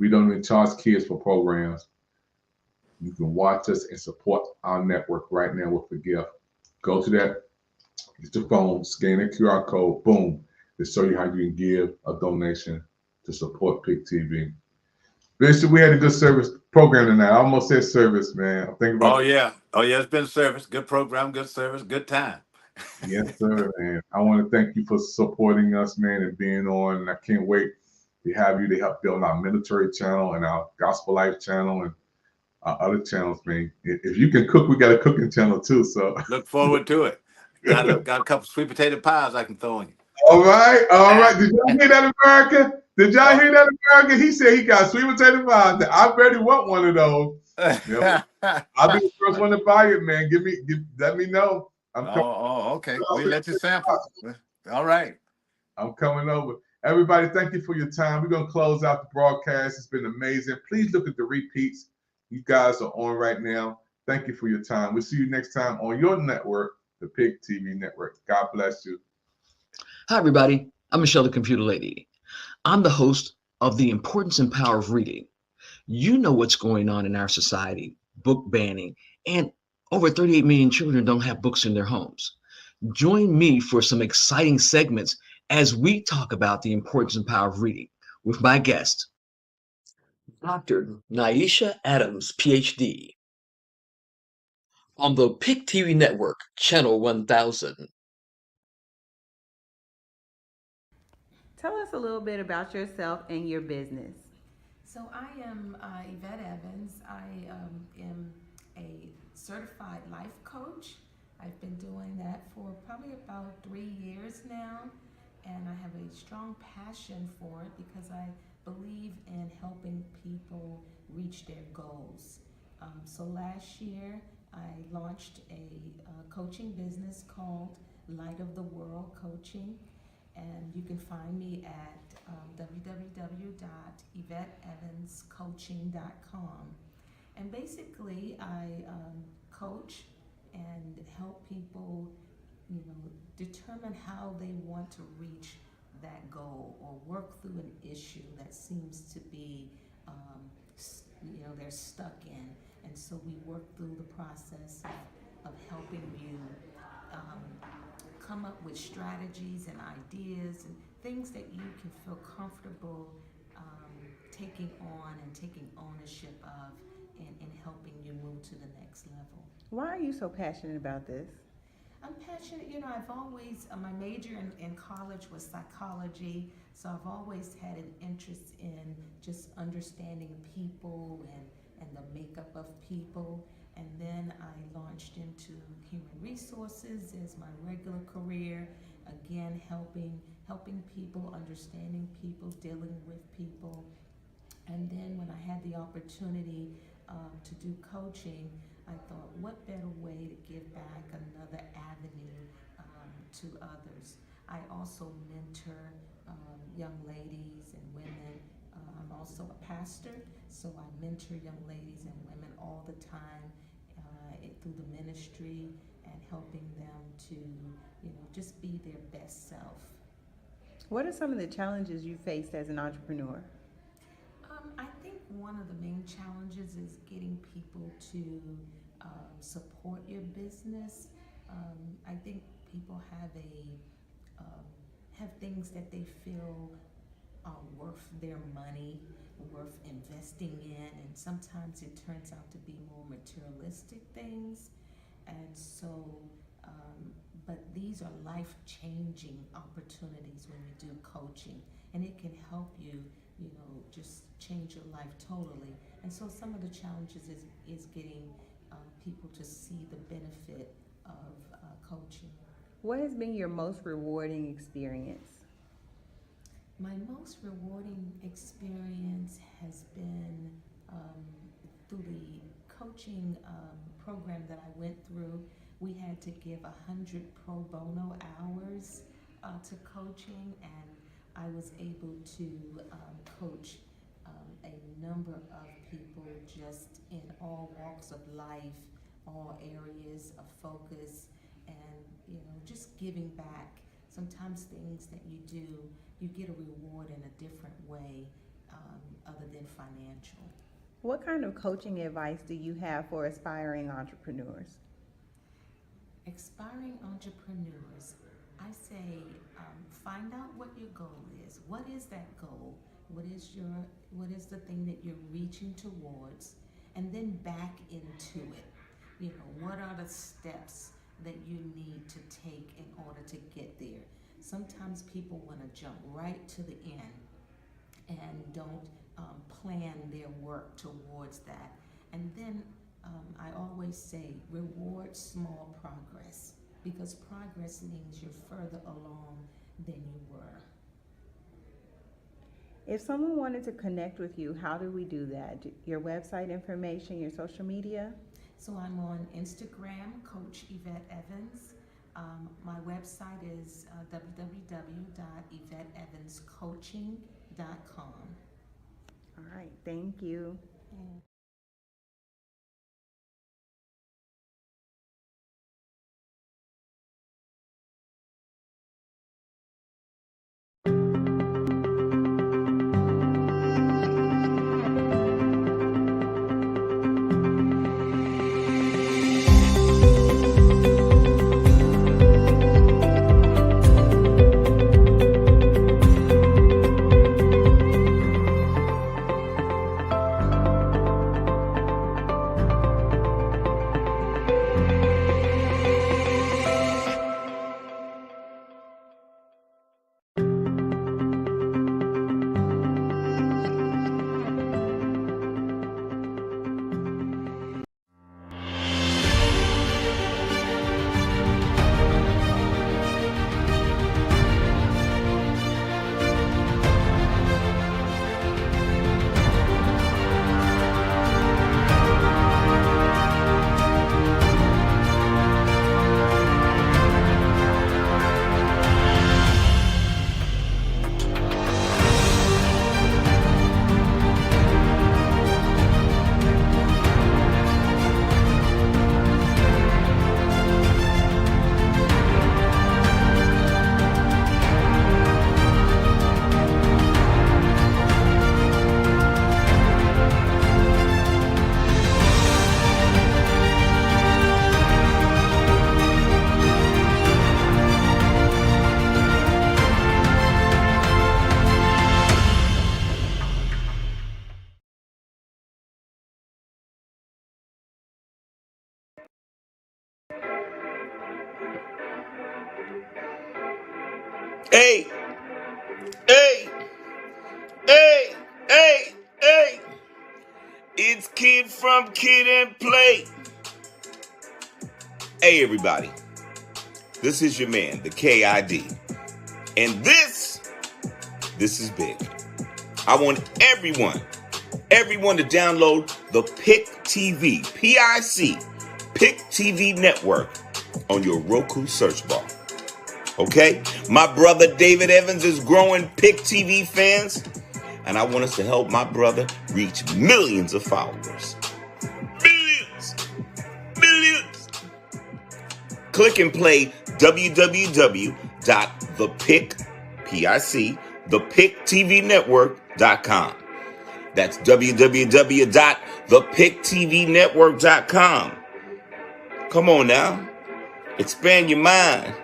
We don't even charge kids for programs. You can watch us and support our network right now with a gift. Go to that, get your phone, scan the QR code, boom. To show you how you can give a donation to support Pic TV. Bishop, we had a good service program tonight. I almost said service, man. I'm thinking about Oh yeah, it's been service. Good program, good service, good time. Yes, sir, man. I want to thank you for supporting us, man, and being on. And I can't wait to have you to help build our military channel and our gospel life channel and our other channels, man. If you can cook, we got a cooking channel too. So Look forward to it. Got a couple sweet potato pies I can throw in. All right, all right. Did y'all hear that, America? Did y'all hear that, America? He said he got sweet potato pies. I really want one of those. Yep. I'll be the first one to buy it, man. Let me know. Okay. We'll let you sample. All right. I'm coming over. Everybody, thank you for your time. We're going to close out the broadcast. It's been amazing. Please look at the repeats. You guys are on right now. Thank you for your time. We'll see you next time on your network, the Pic TV Network. God bless you. Hi, everybody. I'm Michelle, the Computer Lady. I'm the host of The Importance and Power of Reading. You know what's going on in our society, book banning, and over 38 million children don't have books in their homes. Join me for some exciting segments as we talk about the importance and power of reading with my guest, Dr. Naisha Adams, PhD, on the Pic TV Network, Channel 1000. Tell us a little bit about yourself and your business. So I am Yvette Evans. I am a certified life coach. I've been doing that for probably about 3 years now, and I have a strong passion for it because I believe in helping people reach their goals. So last year I launched a coaching business called Light of the World Coaching. And you can find me at www.yvetteevanscoaching.com. And basically, I coach and help people, determine how they want to reach that goal or work through an issue that seems to be, they're stuck in. And so we work through the process of helping you come up with strategies and ideas and things that you can feel comfortable taking on and taking ownership of and helping you move to the next level. Why are you so passionate about this? I'm passionate, I've always, my major in college was psychology, so I've always had an interest in just understanding people and the makeup of people. And then I launched into human resources as my regular career, again, helping people, understanding people, dealing with people. And then when I had the opportunity to do coaching, I thought, what better way to give back another avenue to others. I also mentor young ladies and women. I'm also a pastor, so I mentor young ladies and women all the time through the ministry and helping them to, just be their best self. What are some of the challenges you faced as an entrepreneur? I think one of the main challenges is getting people to support your business. I think people have things that they feel are worth their money, worth investing in, and sometimes it turns out to be more materialistic things. And so, but these are life-changing opportunities when you do coaching, and it can help you, just change your life totally. And so some of the challenges is getting people to see the benefit of coaching. What has been your most rewarding experience? My most rewarding experience has been through the coaching program that I went through. We had to give 100 pro bono hours to coaching, and I was able to coach a number of people just in all walks of life, all areas of focus, and just giving back. Sometimes things that you do, you get a reward in a different way other than financial. What kind of coaching advice do you have for aspiring entrepreneurs? Aspiring entrepreneurs, I say find out what your goal is. What is that goal? What is the thing that you're reaching towards? And then back into it. You know, what are the steps that you need to take in order to get there? Sometimes people want to jump right to the end and don't plan their work towards that. And then I always say reward small progress, because progress means you're further along than you were. If someone wanted to connect with you, how do we do that? Your website information, your social media? So I'm on Instagram, Coach Yvette Evans. My website is www.yvetteevanscoaching.com. All right, thank you. Hey, hey, hey, hey, hey. It's Kid from Kid and Play. Hey, everybody. This is your man, the KID. And this is big. I want everyone to download the Pic TV, P-I-C, Pic TV Network on your Roku search bar. Okay? My brother David Evans is growing Pic TV fans, and I want us to help my brother reach millions of followers. Millions. Click and play www.thepictvnetwork.com. That's www.thepictvnetwork.com. Come on now. Expand your mind.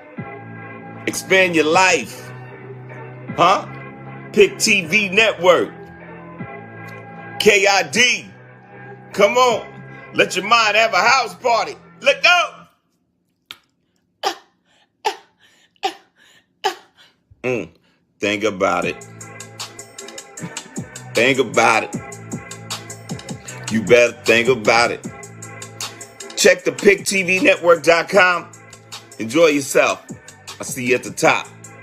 Expand your life. Huh? Pic TV Network. KID. Come on. Let your mind have a house party. Let go. Think about it. Think about it. You better think about it. Check the PicTVNetwork.com. Enjoy yourself. I'll see you at the top.